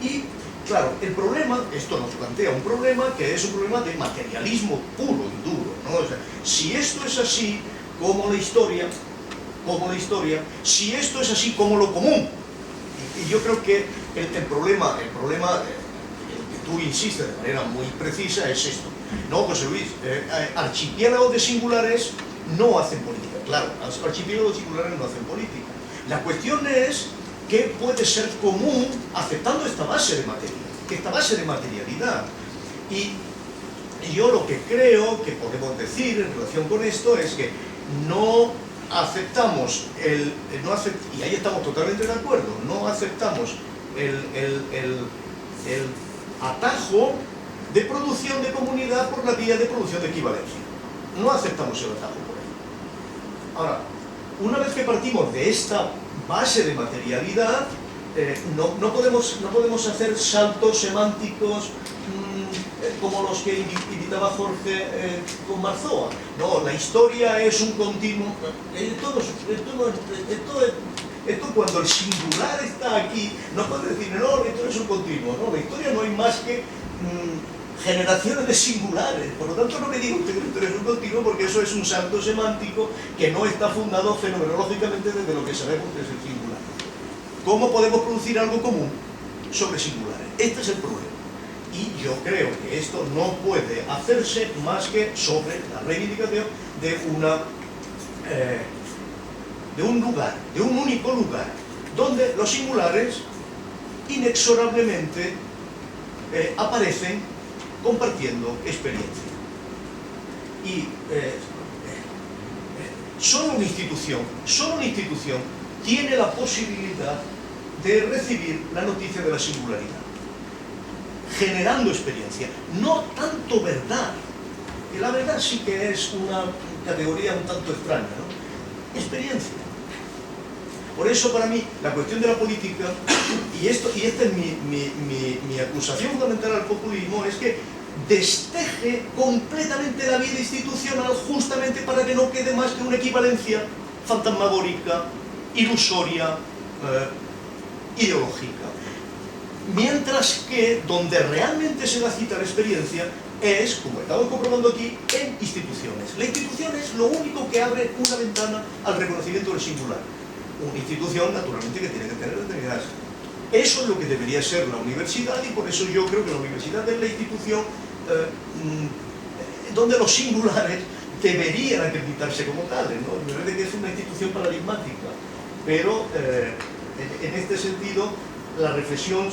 Y claro, el problema, esto nos plantea un problema que es un problema de materialismo puro y duro, ¿no? O sea, si esto es así como la historia, si esto es así como lo común, y yo creo que el problema que tú insistes de manera muy precisa es esto. No, José Luis, archipiélagos de singulares no hacen política, claro, los archipiélagos singulares no hacen política. La cuestión es qué puede ser común aceptando esta base de materialidad. Y yo lo que creo que podemos decir en relación con esto es que no aceptamos y ahí estamos totalmente de acuerdo, no aceptamos el atajo de producción de comunidad por la vía de producción de equivalencia. No aceptamos el atajo por ello. Ahora, una vez que partimos de esta base de materialidad, no podemos hacer saltos semánticos como los que invitaba Jorge con Marzoa. No, la historia es un continuo. Esto cuando el singular está aquí, no puede decir, no, la historia es un continuo. No, la historia no hay más que generaciones de singulares. Por lo tanto, no me diga usted que la historia es un continuo, porque eso es un salto semántico que no está fundado fenomenológicamente desde lo que sabemos que es el singular. ¿Cómo podemos producir algo común sobre singulares? Este es el problema. Y yo creo que esto no puede hacerse más que sobre la reivindicación de un lugar, de un único lugar, donde los singulares inexorablemente aparecen compartiendo experiencia. Y solo una institución tiene la posibilidad de recibir la noticia de la singularidad, generando experiencia, no tanto verdad, que la verdad sí que es una categoría un tanto extraña, ¿no? Experiencia. Por eso para mí la cuestión de la política, y esta es mi acusación fundamental al populismo, es que desteje completamente la vida institucional justamente para que no quede más que una equivalencia fantasmagórica, ilusoria, ideológica. Mientras que donde realmente se da cita la experiencia es, como estamos comprobando aquí, en instituciones. La institución es lo único que abre una ventana al reconocimiento del singular. Una institución, naturalmente, que tiene que tener determinadas. Eso es lo que debería ser la universidad, y por eso yo creo que la universidad es la institución donde los singulares deberían acreditarse como tales, ¿no? Me parece que es una institución paradigmática, pero en este sentido la reflexión,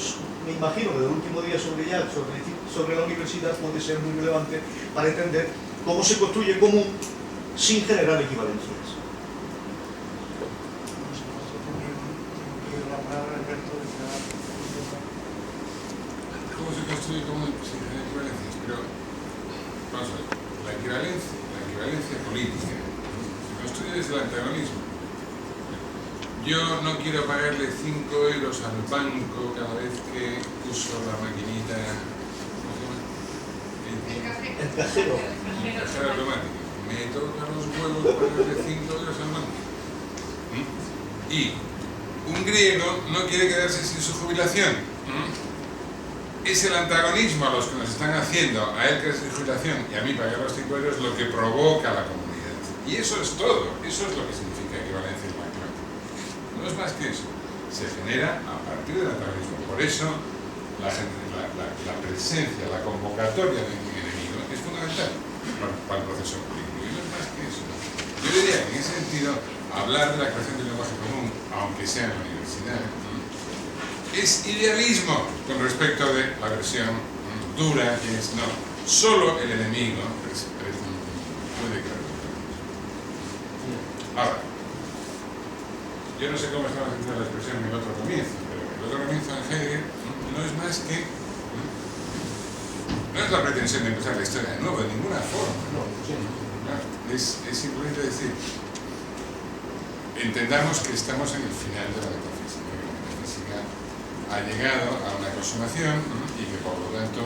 me imagino, del último día sobre la universidad puede ser muy relevante para entender cómo se construye común sin generar equivalencias. ¿Cómo se construye común sin generar equivalencias? Pero, vamos a ver, la equivalencia política se construye desde el antagonismo. Yo no quiero pagarle 5 euros al banco cada vez que uso la maquinita, ¿cómo se llama? El cajero. El cajero automático. Me toca los huevos pagarle 5 euros al banco. Y un griego no quiere quedarse sin su jubilación. Es el antagonismo a los que nos están haciendo a él que es sin jubilación y a mí pagar los 5 euros lo que provoca la comunidad. Y eso es todo. Eso es lo que significa equivalencia matemática. No es más que eso. Se genera a partir del antagonismo. Por eso la presencia, la convocatoria de un enemigo es fundamental para el proceso político. Y no es más que eso. Yo diría que en ese sentido, hablar de la creación del lenguaje común, aunque sea en la universidad, es idealismo con respecto de la versión dura, que es no. Solo el enemigo puede crear. Ahora, yo no sé cómo estaba haciendo la expresión en el otro comienzo, pero el otro comienzo en Heidegger no es más que... No es la pretensión de empezar la historia de nuevo, de ninguna forma. Es simplemente decir, entendamos que estamos en el final de la metafísica. La metafísica ha llegado a una consumación y que por lo tanto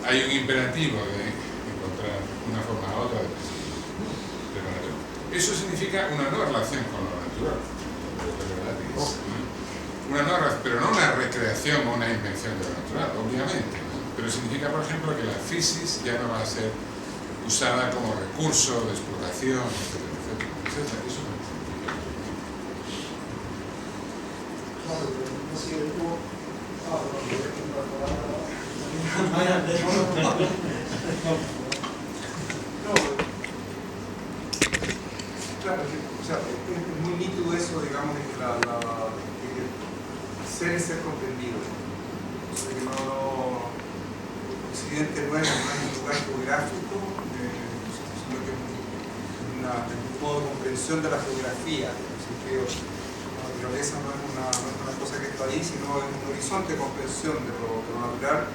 hay un imperativo de encontrar una forma u otra de percibir lo natural. Eso significa una nueva relación con lo natural. Una nueva, pero no una recreación o una invención de lo natural, obviamente, ¿no? Pero significa, por ejemplo, que la fisis ya no va a ser usada como recurso de explotación, etcétera, etcétera. Eso no significa. Claro, o sea, es muy nítido eso, digamos, de que ser es ser comprendido. O sea, que Occidente no es un lugar geográfico, sino que es un modo de comprensión de la geografía. Así que la naturaleza no es una cosa que está ahí, sino es un horizonte de comprensión de lo natural.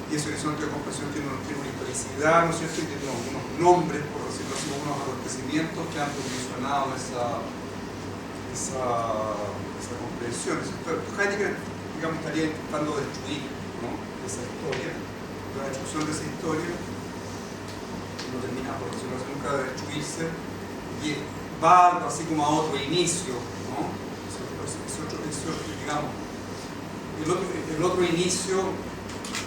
Y ese horizonte de comprensión tiene una historicidad, ¿no es cierto? Y tiene unos nombres, por decirlo así, unos acontecimientos que han condicionado esa comprensión. Heidegger, digamos, estaría intentando destruir, ¿no?, esa historia. La destrucción de esa historia no termina, por decirlo así, nunca de destruirse, y va así como a otro inicio, ¿no? Digamos, el otro inicio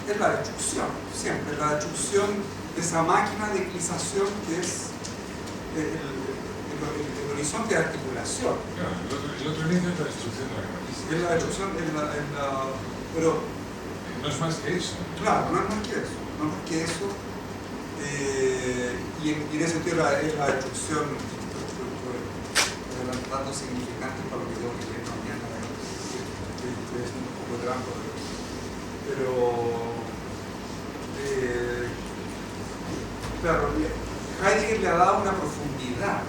es la destrucción, siempre, la destrucción de esa máquina de eclipsación que es el horizonte de articulación. Claro, el otro inicio es la destrucción de la gramática. Es la destrucción, pero no es más que eso. Claro, no es más que eso. No es más que eso. Y en ese sentido es la destrucción, adelantando significante para lo que tengo que ver mañana, que es un poco trampa, pero claro, Heidegger le ha dado una profundidad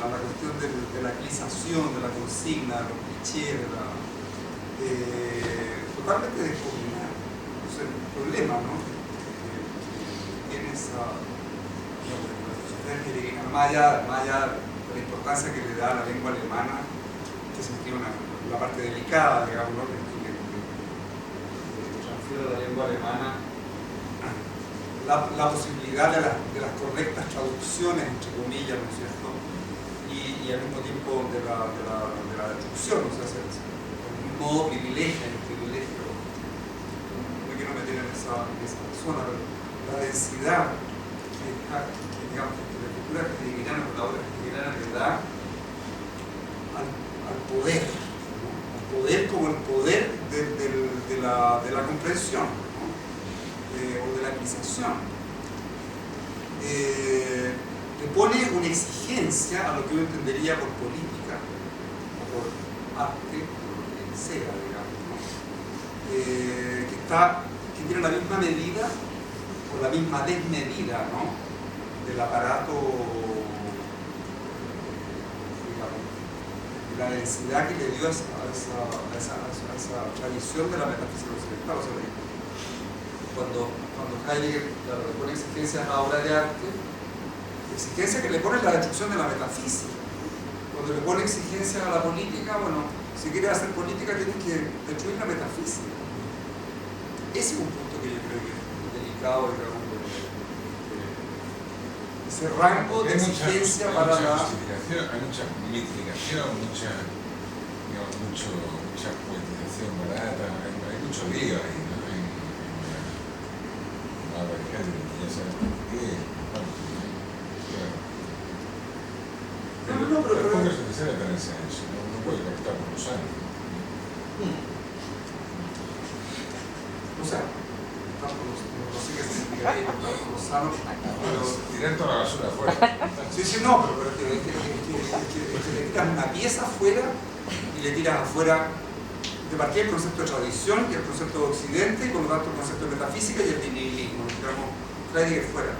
la cuestión de la utilización, de la consigna, de los clichés, totalmente descombinada. Entonces, el problema, ¿no? Tiene esa más allá de la importancia que le da a la lengua alemana, que se tiene la parte delicada, digamos, ¿no? que transfiere a la lengua alemana la posibilidad de las correctas traducciones, entre comillas, ¿no es cierto? Y al mismo tiempo de la destrucción, o sea, un modo privilegio, no me quiero meter en esa zona, pero la densidad que digamos, que la cultura hegeliana, la obra hegeliana le da al poder, ¿no? Al poder como el poder de la comprensión, ¿no? O de la administración. Le pone una exigencia a lo que uno entendería por política, o por arte, por lo que sea, digamos, ¿no? Que tiene la misma medida o la misma desmedida, ¿no? Del aparato, digamos, de la densidad que le dio a esa tradición de la metafísica occidental. O sea, cuando Heidegger le pone exigencias a la obra de arte, exigencia que le pone la destrucción de la metafísica. Cuando le pone exigencias a la política, bueno, si quieres hacer política tienes que destruir la metafísica. Ese es un punto que yo creo que es delicado, digamos, ese rango de exigencia para la... Hay mucha mitificación, mucha poetización barata, hay mucho lío ahí, ¿no? En la obra de Heidegger, ya sabes por qué. Pero tampoco es necesario tenerse a eso, no puede conectar con los años. O sea, no sé qué significaría conectar con los sanos, pero... Tirar toda la basura afuera. Sí, no, pero que le tiras una pieza afuera y le tiras afuera de partida el concepto de tradición y el concepto de occidente y por lo tanto el concepto de metafísica y el de nihilismo, digamos, Heidegger fuera.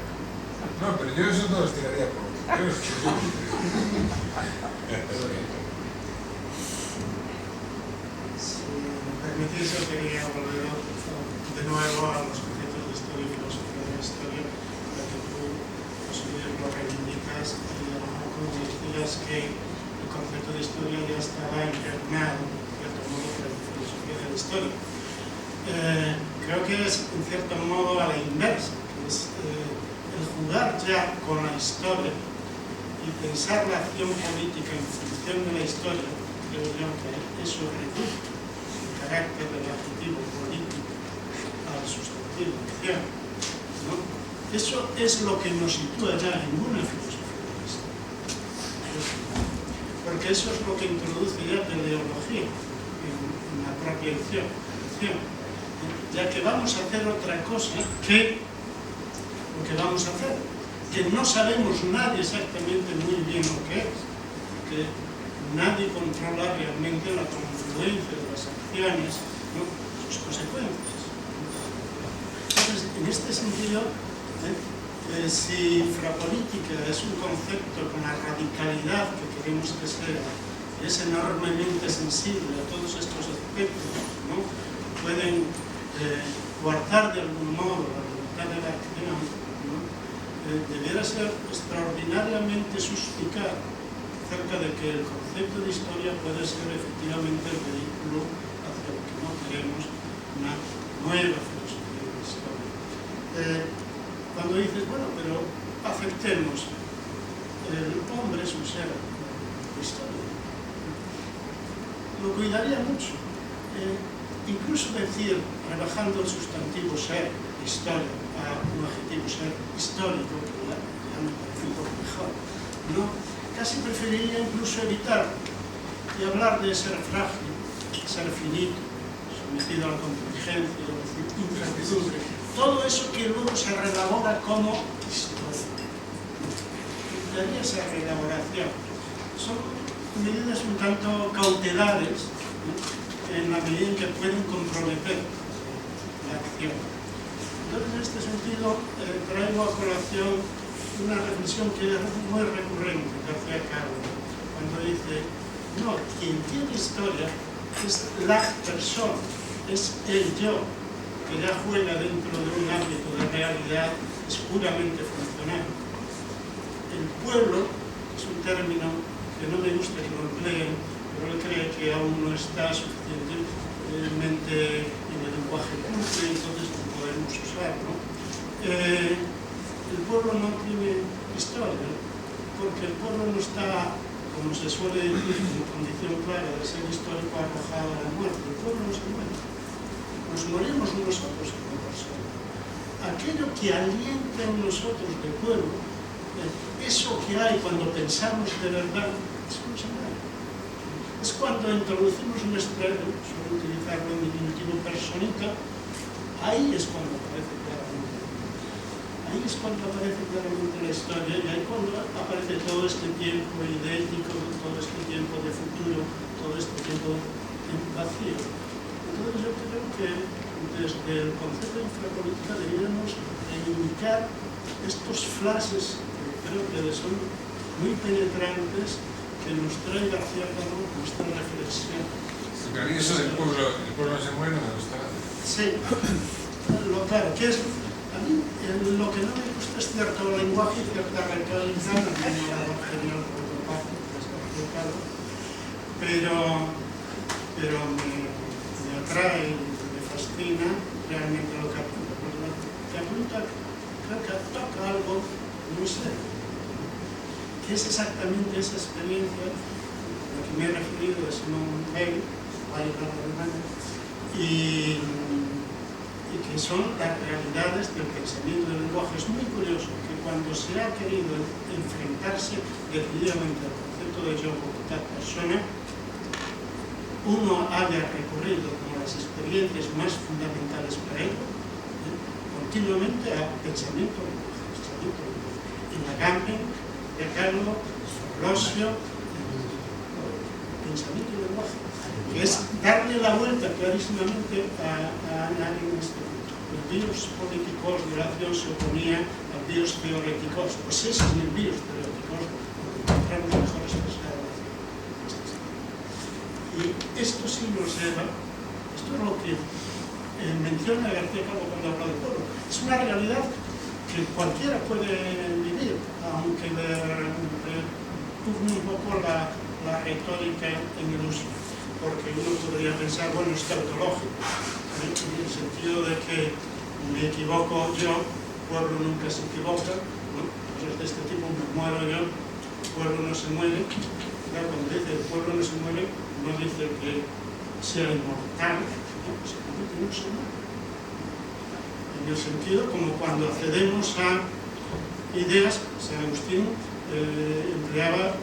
No, pero yo eso no los tiraría por... Si me permitís, yo quería volver de nuevo a los conceptos de historia y filosofía de la historia, para que tú lo reivindicas y a lo mejor como decías que el concepto de historia ya estaba impregnado, de cierto modo, por la filosofía de la historia. Creo que es, en cierto modo, a la inversa, que es el jugar ya con la historia y pensar la acción política en función de la historia. Creo yo que eso reduce el carácter del adjetivo político al sustantivo acción, ¿no? Eso es lo que nos sitúa ya en una filosofía de la historia, porque eso es lo que introduce ya teleología en la propia acción, ya que vamos a hacer otra cosa que lo que vamos a hacer, que no sabemos nadie exactamente muy bien lo que es, que nadie controla realmente la confluencia de las acciones, ¿no? Sus consecuencias. Entonces, en este sentido, si frapolítica es un concepto con la radicalidad que queremos que sea, es enormemente sensible a todos estos aspectos, ¿no? Pueden guardar de algún modo la voluntad de la acción, ¿no? Debiera ser extraordinariamente suspicaz acerca de que el concepto de historia puede ser efectivamente el vehículo hacia lo que no queremos, una nueva filosofía de la historia. Cuando dices, bueno, pero aceptemos, el hombre es un ser de historia, lo cuidaría mucho. Incluso decir, rebajando el sustantivo ser, historia, a un adjetivo ser histórico, que ya me parece un poco mejor, ¿no? Casi preferiría incluso evitar y hablar de ser frágil, ser finito, sometido a la contingencia, a la incertidumbre, todo eso que luego se reelabora como historia. Daría esa reelaboración. Son medidas un tanto cautelares, ¿no? En la medida en que pueden comprometer la acción. Entonces, en este sentido, traigo a colación una reflexión que es muy recurrente que hacía Carlos, cuando dice, no, quien tiene historia es la persona, es el yo, que ya juega dentro de un ámbito de realidad, es puramente funcional. El pueblo es un término que no me gusta que lo empleen, pero él cree que aún no está suficientemente en el lenguaje culto y entonces lo podemos usar, ¿no? El pueblo no tiene historia, porque el pueblo no está, como se suele decir, como condición clara de ser histórico, arrojado a la muerte. El pueblo no se muere. Nos morimos nosotros como personas. Aquello que alienta en nosotros de pueblo, eso que hay cuando pensamos de verdad, eso no se muere. Es cuando introducimos nuestra, suelo utilizarlo en diminutivo personita, ahí es cuando aparece claramente. Ahí es cuando aparece claramente la historia y ahí cuando aparece todo este tiempo idéntico, todo este tiempo de futuro, todo este tiempo en vacío. Entonces yo creo que desde el concepto de infrapolítica deberíamos indicar estos flashes que creo que son muy penetrantes que nos traiga cierta nuestra reflexión. Pero a mí eso del pueblo no se muere no me gusta nada. Sí, claro, que es, a mí lo que no me gusta es cierto lenguaje y cierta retórica, no tengo nada genial por otra parte, que está explicado, pero me atrae, me fascina realmente lo que apunta, porque lo que apunta creo que toca algo muy serio, que es exactamente esa experiencia a la que me he referido de Simone Weil, y que son las realidades del pensamiento del lenguaje. Es muy curioso que cuando se ha querido enfrentarse decididamente al concepto de yo como tal persona, uno haya recurrido como las experiencias más fundamentales para ello, continuamente a pensamiento del lenguaje. En Agamben, Decálogo, Sorosio, pensamiento del lenguaje, que es darle la vuelta clarísimamente a Ana en este punto. El bios políticos de Horacio se oponía al bios teoréticos, pues ese es el bios teoréticos, donde encontramos mejores expresiones. Y esto sí nos lleva, esto es lo que menciona García Calvo cuando habla del pueblo, es una realidad que cualquiera puede vivir, aunque le repugne un poco la retórica en el uso, porque uno podría pensar, bueno, es tautológico, en el sentido de que me equivoco yo, el pueblo nunca se equivoca, ¿no? Cosas de este tipo, me muero yo, el pueblo no se muere. Claro, cuando dice el pueblo no se muere, no dice que sea inmortal, ¿no? Simplemente no se muere. En el sentido como cuando accedemos a ideas, San Agustín empleaba,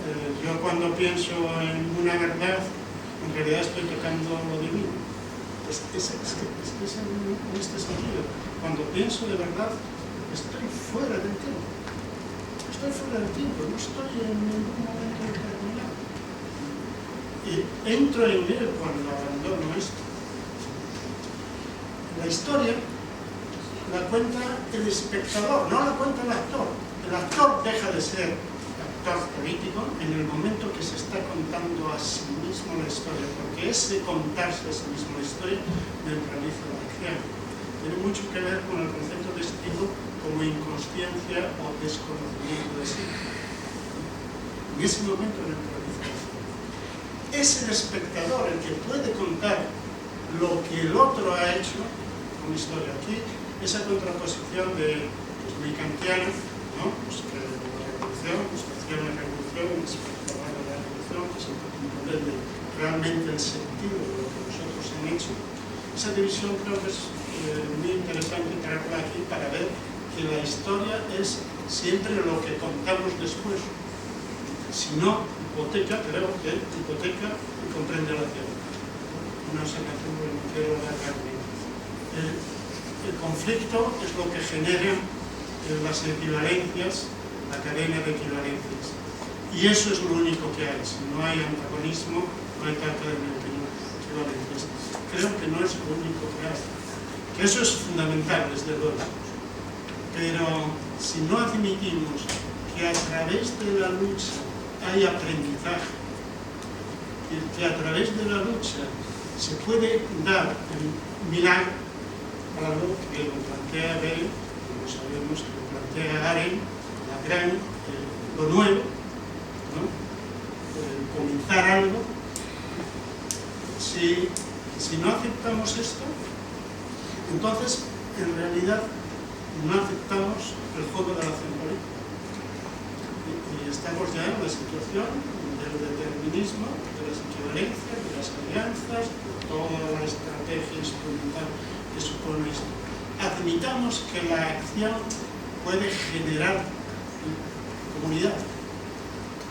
yo cuando pienso en una verdad, en realidad estoy tocando lo divino. Es en este sentido, cuando pienso de verdad, estoy fuera del tiempo. Estoy fuera del tiempo, no estoy en ningún momento determinado. Y entro en él cuando abandono esto. La historia la cuenta el espectador, no la cuenta el actor. El actor deja de ser actor político en el momento que se está contando a sí mismo la historia, porque ese contarse a sí mismo la historia neutraliza la acción. Tiene mucho que ver con el concepto de estilo como inconsciencia o desconocimiento de sí. En ese momento neutraliza la acción. Es el espectador el que puede contar lo que el otro ha hecho con historia. Aquí esa contraposición de muy kantiana, ¿no? Pues que la revolución, pues la revolución, el espectador de la revolución, que es entender realmente el sentido de lo que nosotros hemos hecho. Esa división creo que es muy interesante traerla aquí para ver que la historia es siempre lo que contamos después. Si no, hipoteca, creo que hipoteca y comprende la teoría. Una sanación del entero de la carne. El conflicto es lo que genera las equivalencias, la cadena de equivalencias. Y eso es lo único que hay. Si no hay antagonismo, no hay tal cadena de equivalencias. Creo que no es lo único que hay. Que eso es fundamental, desde luego. Pero si no admitimos que a través de la lucha hay aprendizaje, que a través de la lucha se puede dar el milagro, algo que lo plantea Bell, como sabemos que lo plantea Arendt, la gran, lo nuevo, ¿no? Comenzar algo. Si no aceptamos esto, entonces en realidad no aceptamos el juego de la acción política. Y estamos ya en la situación del determinismo, de las equivalencias, de las alianzas, de toda la estrategia instrumental que supone esto. Admitamos que la acción puede generar comunidad,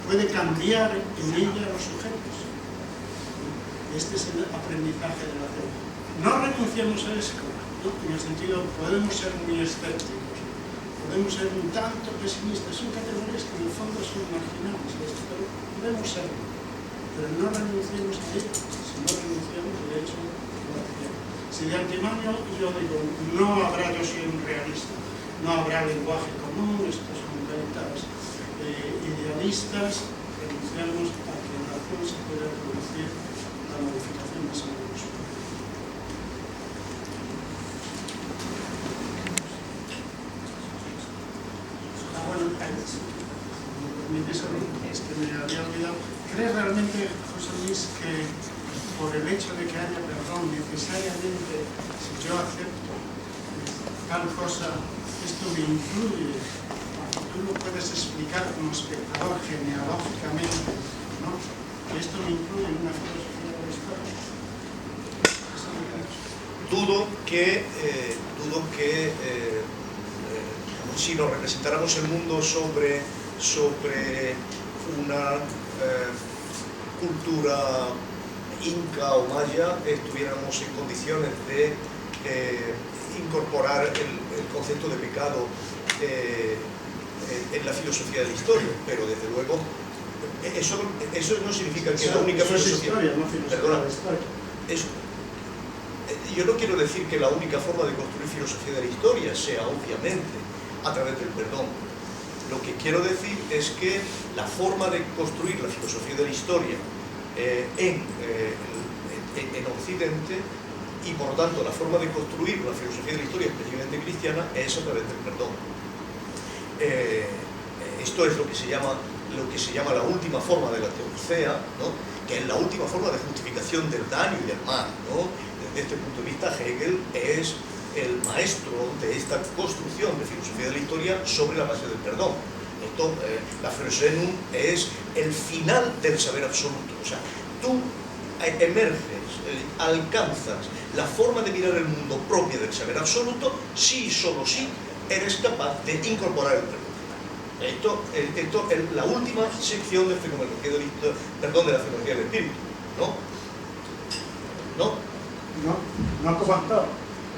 puede cambiar en ella los sujetos. Este es el aprendizaje de la acción. No renunciemos a esto, ¿no? En el sentido, podemos ser muy escépticos, podemos ser un tanto pesimistas, son categorías que en el fondo son marginales, pero podemos serlo. Pero no renunciemos a esto, si no renunciamos, de hecho, no hacemos. Si de antemano yo digo, no habrá, yo soy un realista, no habrá lenguaje común, estos son mentalidades idealistas, renunciamos a que en la acción se pueda producir la modificación de ese mundo. Es que me había olvidado. ¿Crees realmente, José Luis, que por el hecho de que haya perdón, necesariamente, si yo acepto tal cosa, esto me incluye? Tú lo puedes explicar como espectador genealógicamente, ¿no? Que esto me incluye en una filosofía de la historia. Dudo que si nos representáramos el mundo sobre una cultura inca o maya, estuviéramos en condiciones de incorporar el concepto de pecado en la filosofía de la historia, pero desde luego eso no significa que la única filosofía... Perdona, yo no quiero decir que la única forma de construir filosofía de la historia sea obviamente a través del perdón. Lo que quiero decir es que la forma de construir la filosofía de la historia en Occidente, y por lo tanto la forma de construir la filosofía de la historia específicamente cristiana, es a través del perdón. Esto es lo que se llama la última forma de la teodicea, ¿no? Que es la última forma de justificación del daño y del mal, ¿no? Desde este punto de vista, Hegel es el maestro de esta construcción de filosofía de la historia sobre la base del perdón. Esto, la Philosophenum es el final del saber absoluto. O sea, tú emerges, alcanzas la forma de mirar el mundo propia del saber absoluto si y solo si eres capaz de incorporar el perdón. Esto es la última sección de fenomenología de la filosofía del espíritu, ¿no? No ha comenzado.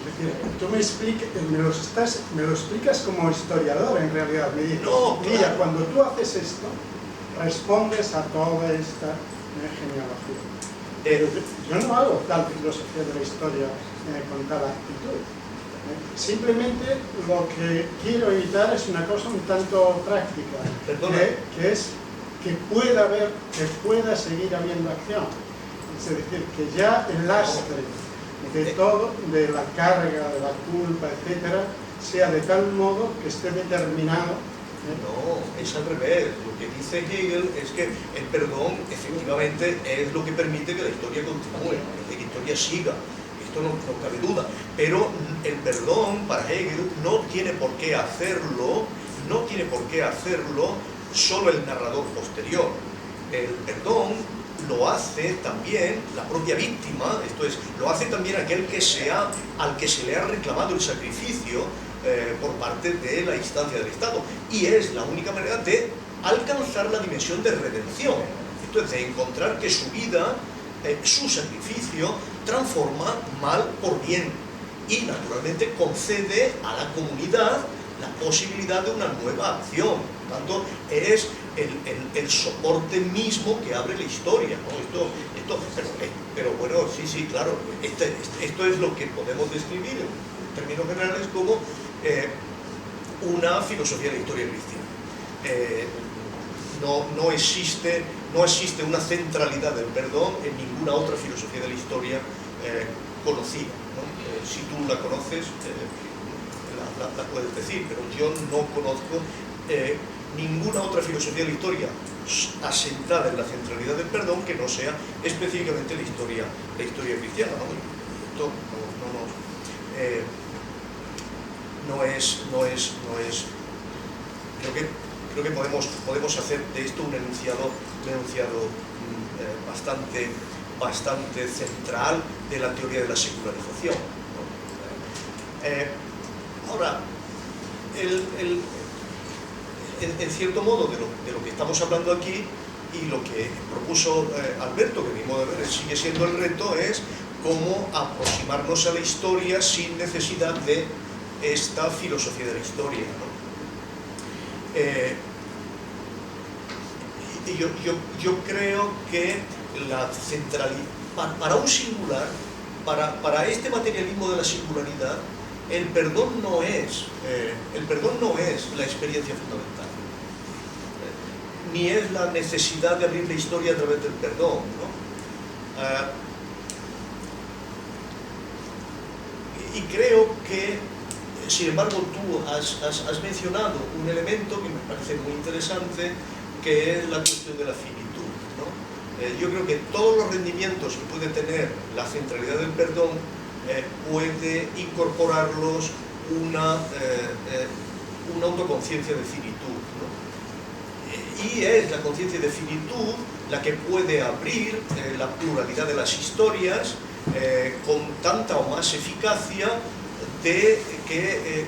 Es decir, tú me lo explicas como historiador en realidad. Me dices, no, claro. Mira, cuando tú haces esto, respondes a toda esta genealogía. Yo no hago tal filosofía de la historia con tal actitud. Simplemente lo que quiero evitar es una cosa un tanto práctica, que es que pueda seguir habiendo acción. Es decir, que ya el lastre de todo, de la carga, de la culpa, etcétera, sea de tal modo que esté determinado. No, es al revés. Lo que dice Hegel es que el perdón efectivamente es lo que permite que la historia continúe, que la historia siga. Esto no cabe duda. Pero el perdón para Hegel no tiene por qué hacerlo solo el narrador posterior. El perdón lo hace también la propia víctima, esto es, lo hace también aquel al que se le ha reclamado el sacrificio por parte de la instancia del Estado. Y es la única manera de alcanzar la dimensión de redención. Esto es, de encontrar que su vida, su sacrificio, transforma mal por bien. Y naturalmente concede a la comunidad la posibilidad de una nueva acción. Por tanto, es el soporte mismo que abre la historia, ¿no? Pero bueno, sí, claro, esto es lo que podemos describir en términos generales como una filosofía de la historia cristiana. No existe una centralidad del perdón en ninguna otra filosofía de la historia conocida, ¿no? Si tú la conoces, la puedes decir, pero yo no conozco ninguna otra filosofía de la historia asentada en la centralidad del perdón que no sea específicamente la historia cristiana, ¿no? Esto no es creo que podemos hacer de esto un enunciado bastante central de la teoría de la secularización, ¿no? Ahora, en cierto modo de lo que estamos hablando aquí y lo que propuso Alberto, que mismo sigue siendo el reto, es cómo aproximarnos a la historia sin necesidad de esta filosofía de la historia, ¿no? Yo creo que la centralidad, para un singular, para este materialismo de la singularidad, el perdón no es la experiencia fundamental, ni es la necesidad de abrir la historia a través del perdón, ¿no? Y creo que, sin embargo, tú has mencionado un elemento que me parece muy interesante, que es la cuestión de la finitud, ¿no? Yo creo que todos los rendimientos que puede tener la centralidad del perdón puede incorporarlos una autoconciencia de finitud, ¿no? Y es la conciencia de finitud la que puede abrir la pluralidad de las historias con tanta o más eficacia de que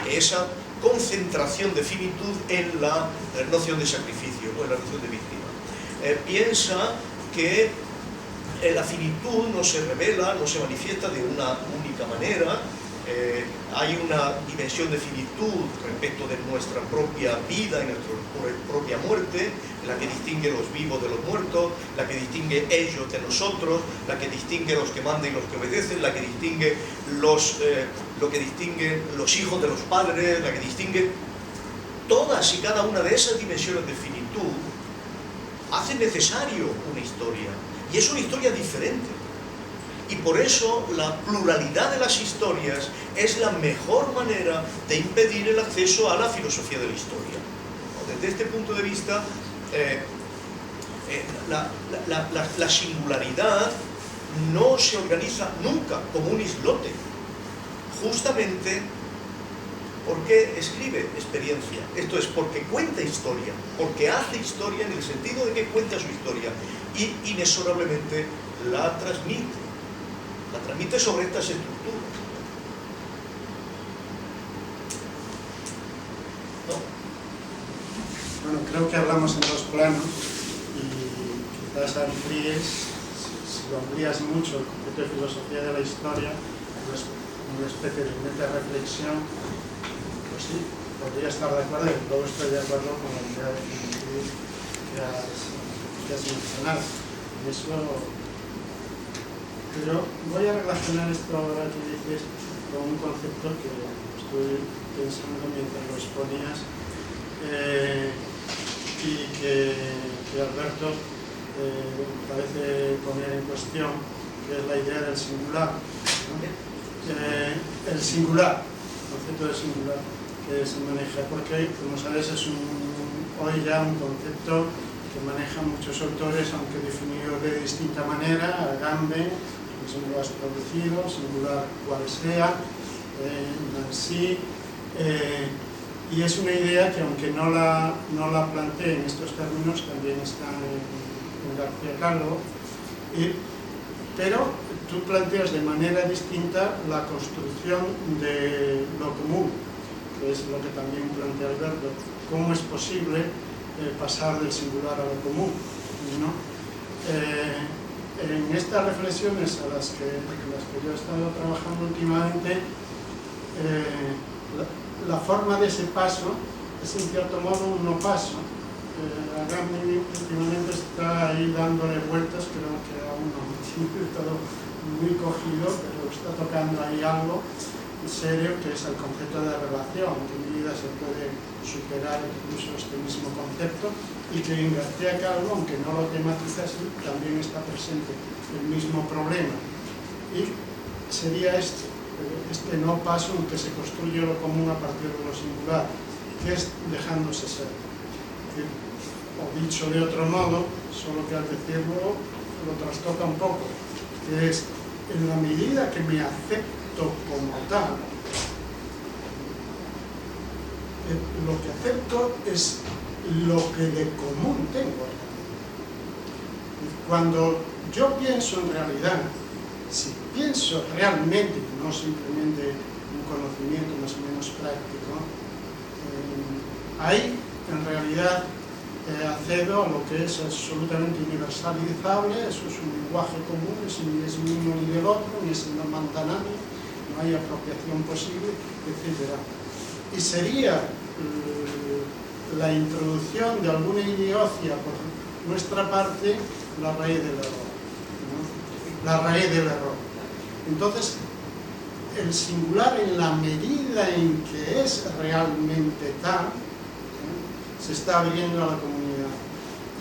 esa concentración de finitud en la noción de sacrificio o en la noción de víctima. Piensa que la finitud no se revela, no se manifiesta de una única manera. Hay una dimensión de finitud respecto de nuestra propia vida y nuestra propia muerte, la que distingue los vivos de los muertos, la que distingue ellos de nosotros, la que distingue los que mandan y los que obedecen, la que distingue lo que distinguen los hijos de los padres, la que distingue todas y cada una de esas dimensiones de finitud, hace necesario una historia, y es una historia diferente. Y por eso la pluralidad de las historias es la mejor manera de impedir el acceso a la filosofía de la historia. Desde este punto de vista, la singularidad no se organiza nunca como un islote, justamente porque escribe experiencia, esto es, porque cuenta historia, porque hace historia en el sentido de que cuenta su historia y inexorablemente la transmite sobre estas estructuras. ¿No? Bueno, creo que hablamos en dos planos y quizás amplíes, si lo amplías mucho, el concepto de filosofía de la historia, pues una especie de meta-reflexión, pues sí, podría estar de acuerdo, y luego estoy de acuerdo con la idea de que has mencionado. Y eso, pero voy a relacionar esto ahora que dices con un concepto que estoy pensando mientras lo exponías y que Alberto parece poner en cuestión, que es la idea del singular, ¿no? El singular, el concepto de singular que se maneja, porque como sabes es hoy ya un concepto que manejan muchos autores, aunque definido de distinta manera. Agamben, singular establecido, singular cual sea, Nancy, y es una idea que aunque no la planteé en estos términos, también está en García Calvo, pero tú planteas de manera distinta la construcción de lo común, que es lo que también plantea Alberto. ¿Cómo es posible pasar del singular a lo común, ¿no? En estas reflexiones a las que yo he estado trabajando últimamente, la forma de ese paso es en cierto modo un no paso. Agamben últimamente está ahí dándole vueltas, creo que aún no tiene todo muy cogido, pero está tocando ahí algo, serio, que es el concepto de relación, en qué medida se puede superar incluso este mismo concepto, y que en García Calvo, aunque no lo tematiza así, también está presente el mismo problema. Y sería este no paso en que se construye lo común a partir de lo singular, que es dejándose ser. O dicho de otro modo, solo que al decirlo lo trastoca un poco, que es en la medida que me acepto como tal, lo que acepto es lo que de común tengo. Cuando yo pienso en realidad, si pienso realmente, no simplemente un conocimiento más o menos práctico, ahí en realidad accedo a lo que es absolutamente universalizable. Eso es un lenguaje común, ni es mío ni del otro, ni se lo manda nadie, no hay apropiación posible, etc. Y sería la introducción de alguna idiocia por nuestra parte la raíz del error, ¿no? La raíz del error. Entonces, el singular, en la medida en que es realmente tal, se está abriendo a la comunidad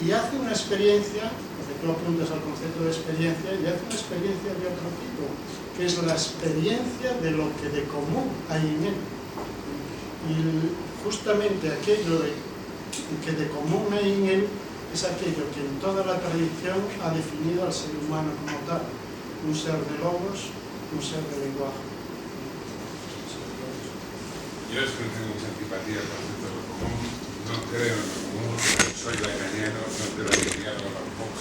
y hace una experiencia, porque tú apuntas al concepto de experiencia, y hace una experiencia de otro tipo, que es la experiencia de lo que de común hay en él. Y justamente aquello que de común hay en él es aquello que en toda la tradición ha definido al ser humano como tal: un ser de logos, un ser de lenguaje. Yo es que no tengo mucha antipatía por el concepto de lo común, no creo en lo común, soy laineano, no creo en el diálogo tampoco.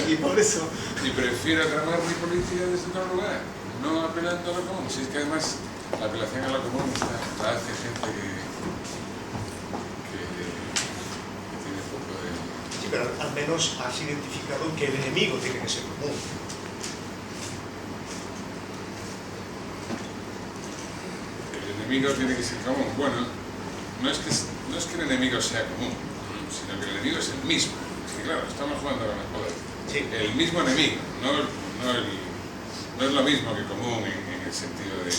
Y por eso. Y prefiero tramar mi política desde otro lugar, no apelando a lo común. Si es que además la apelación a lo común la hace gente que tiene poco de... Sí, pero al menos has identificado que el enemigo tiene que ser común. El enemigo tiene que ser común. Bueno, no es que el enemigo sea común, sino que el enemigo es el mismo. Es que claro, estamos jugando con el poder. Sí. El mismo enemigo, no es lo mismo que común en el sentido de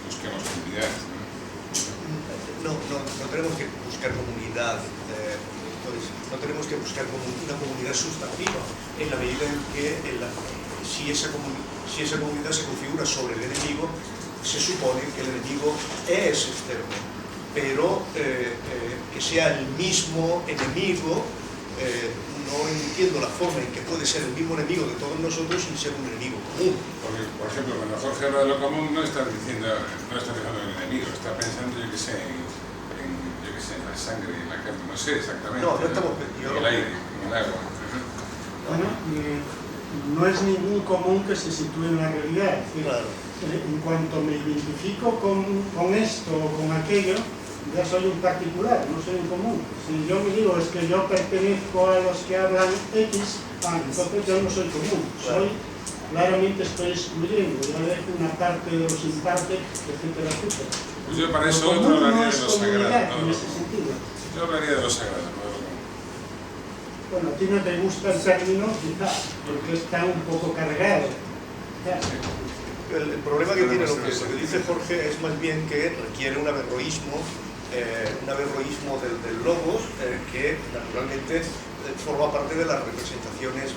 busquemos comunidades. No tenemos que buscar comunidad, no tenemos que buscar una comunidad sustantiva, en la medida en que si esa comunidad se configura sobre el enemigo, se supone que el enemigo es externo, pero que sea el mismo enemigo, no entiendo la forma en que puede ser el mismo enemigo de todos nosotros sin ser un enemigo común. Porque, por ejemplo, cuando Jorge habla de lo común, no está pensando en el enemigo, está pensando, yo que sé, en la sangre, en la carne, no sé exactamente. No estamos en el aire, en el agua. Bueno, no es ningún común que se sitúe en la realidad. Es decir, claro. En cuanto me identifico con esto o con aquello, ya soy un particular, no soy un común. Si yo me digo es que yo pertenezco a los que hablan X, entonces yo no soy común. Claramente estoy excluyendo, yo dejo una parte de los impartes, etcétera, etcétera. Pues yo para eso otro hablaría de lo sagrado. En ese sentido. Yo hablaría de lo sagrado, no de lo común. Bueno, a ti no te gusta el término, quizás, porque está un poco cargado. El problema que tiene lo que dice Jorge es más bien que requiere un averroísmo del logos, que naturalmente forma parte de las representaciones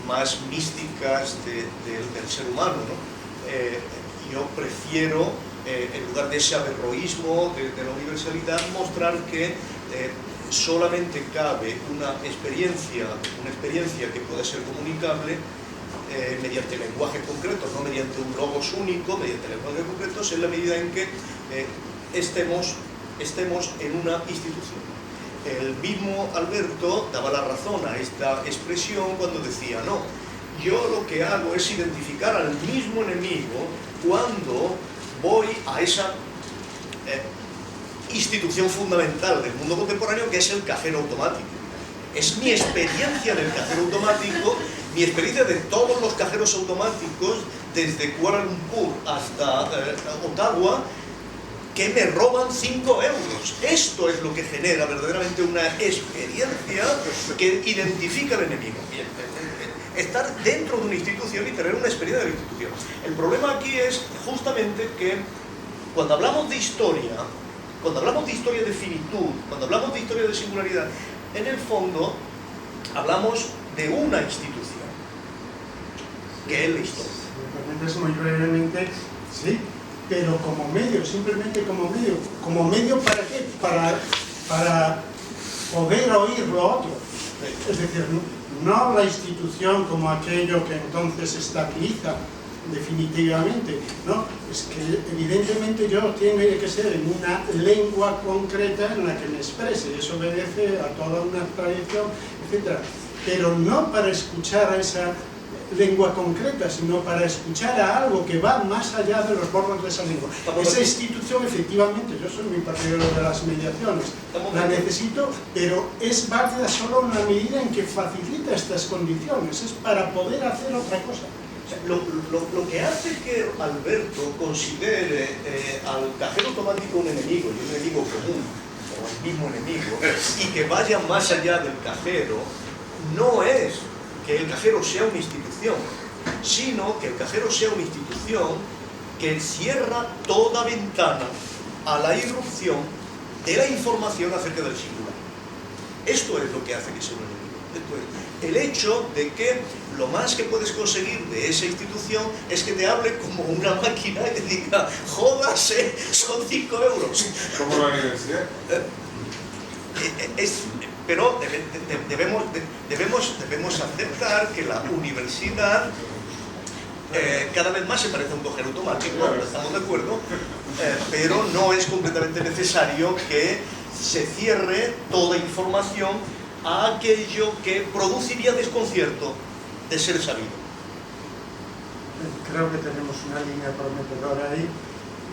más místicas del ser humano, ¿no? Yo prefiero, en lugar de ese averroísmo de la universalidad, mostrar que solamente cabe una experiencia que puede ser comunicable mediante lenguajes concretos, no mediante un logos único, mediante lenguajes concretos, en la medida en que estemos en una institución. El mismo Alberto daba la razón a esta expresión cuando decía, no, yo lo que hago es identificar al mismo enemigo cuando voy a esa institución fundamental del mundo contemporáneo, que es el cajero automático. Es mi experiencia del cajero automático, mi experiencia de todos los cajeros automáticos, desde Kuala Lumpur hasta Ottawa, que me roban 5 euros. Esto es lo que genera verdaderamente una experiencia que identifica al enemigo. estar dentro de una institución y tener una experiencia de la institución. El problema aquí es justamente que cuando hablamos de historia de finitud, cuando hablamos de historia de singularidad, en el fondo hablamos de una institución, que es la historia. Me permites muy brevemente, sí, pero como medio, simplemente como medio. ¿Como medio para qué? Para poder oír lo otro. Es decir, no la institución como aquello que entonces estabiliza definitivamente, ¿no? Es que evidentemente yo tengo que ser en una lengua concreta en la que me exprese, y eso obedece a toda una tradición, etc. Pero no para escuchar a esa lengua concreta, sino para escuchar a algo que va más allá de los bordes de esa lengua. Esa institución, efectivamente, yo soy muy partidario de las mediaciones, la necesito, pero es válida solo en la medida en que facilita estas condiciones, es para poder hacer otra cosa. Lo que hace que Alberto considere al cajero automático un enemigo, y un enemigo común, o el mismo enemigo, y que vaya más allá del cajero, no es que el cajero sea una institución, sino que el cajero sea una institución que cierra toda ventana a la irrupción de la información acerca del singular. Esto es lo que hace que sea un enemigo. Esto es el hecho de que lo más que puedes conseguir de esa institución es que te hable como una máquina y te diga, jódase, son 5 euros. Como la universidad. Pero debemos aceptar que la universidad cada vez más se parece a un cajero automático, estamos de acuerdo, pero no es completamente necesario que se cierre toda información a aquello que produciría desconcierto de ser sabido. Creo que tenemos una línea prometedora ahí,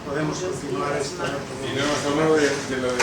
podemos continuar esta. Y no hemos hablado de lo de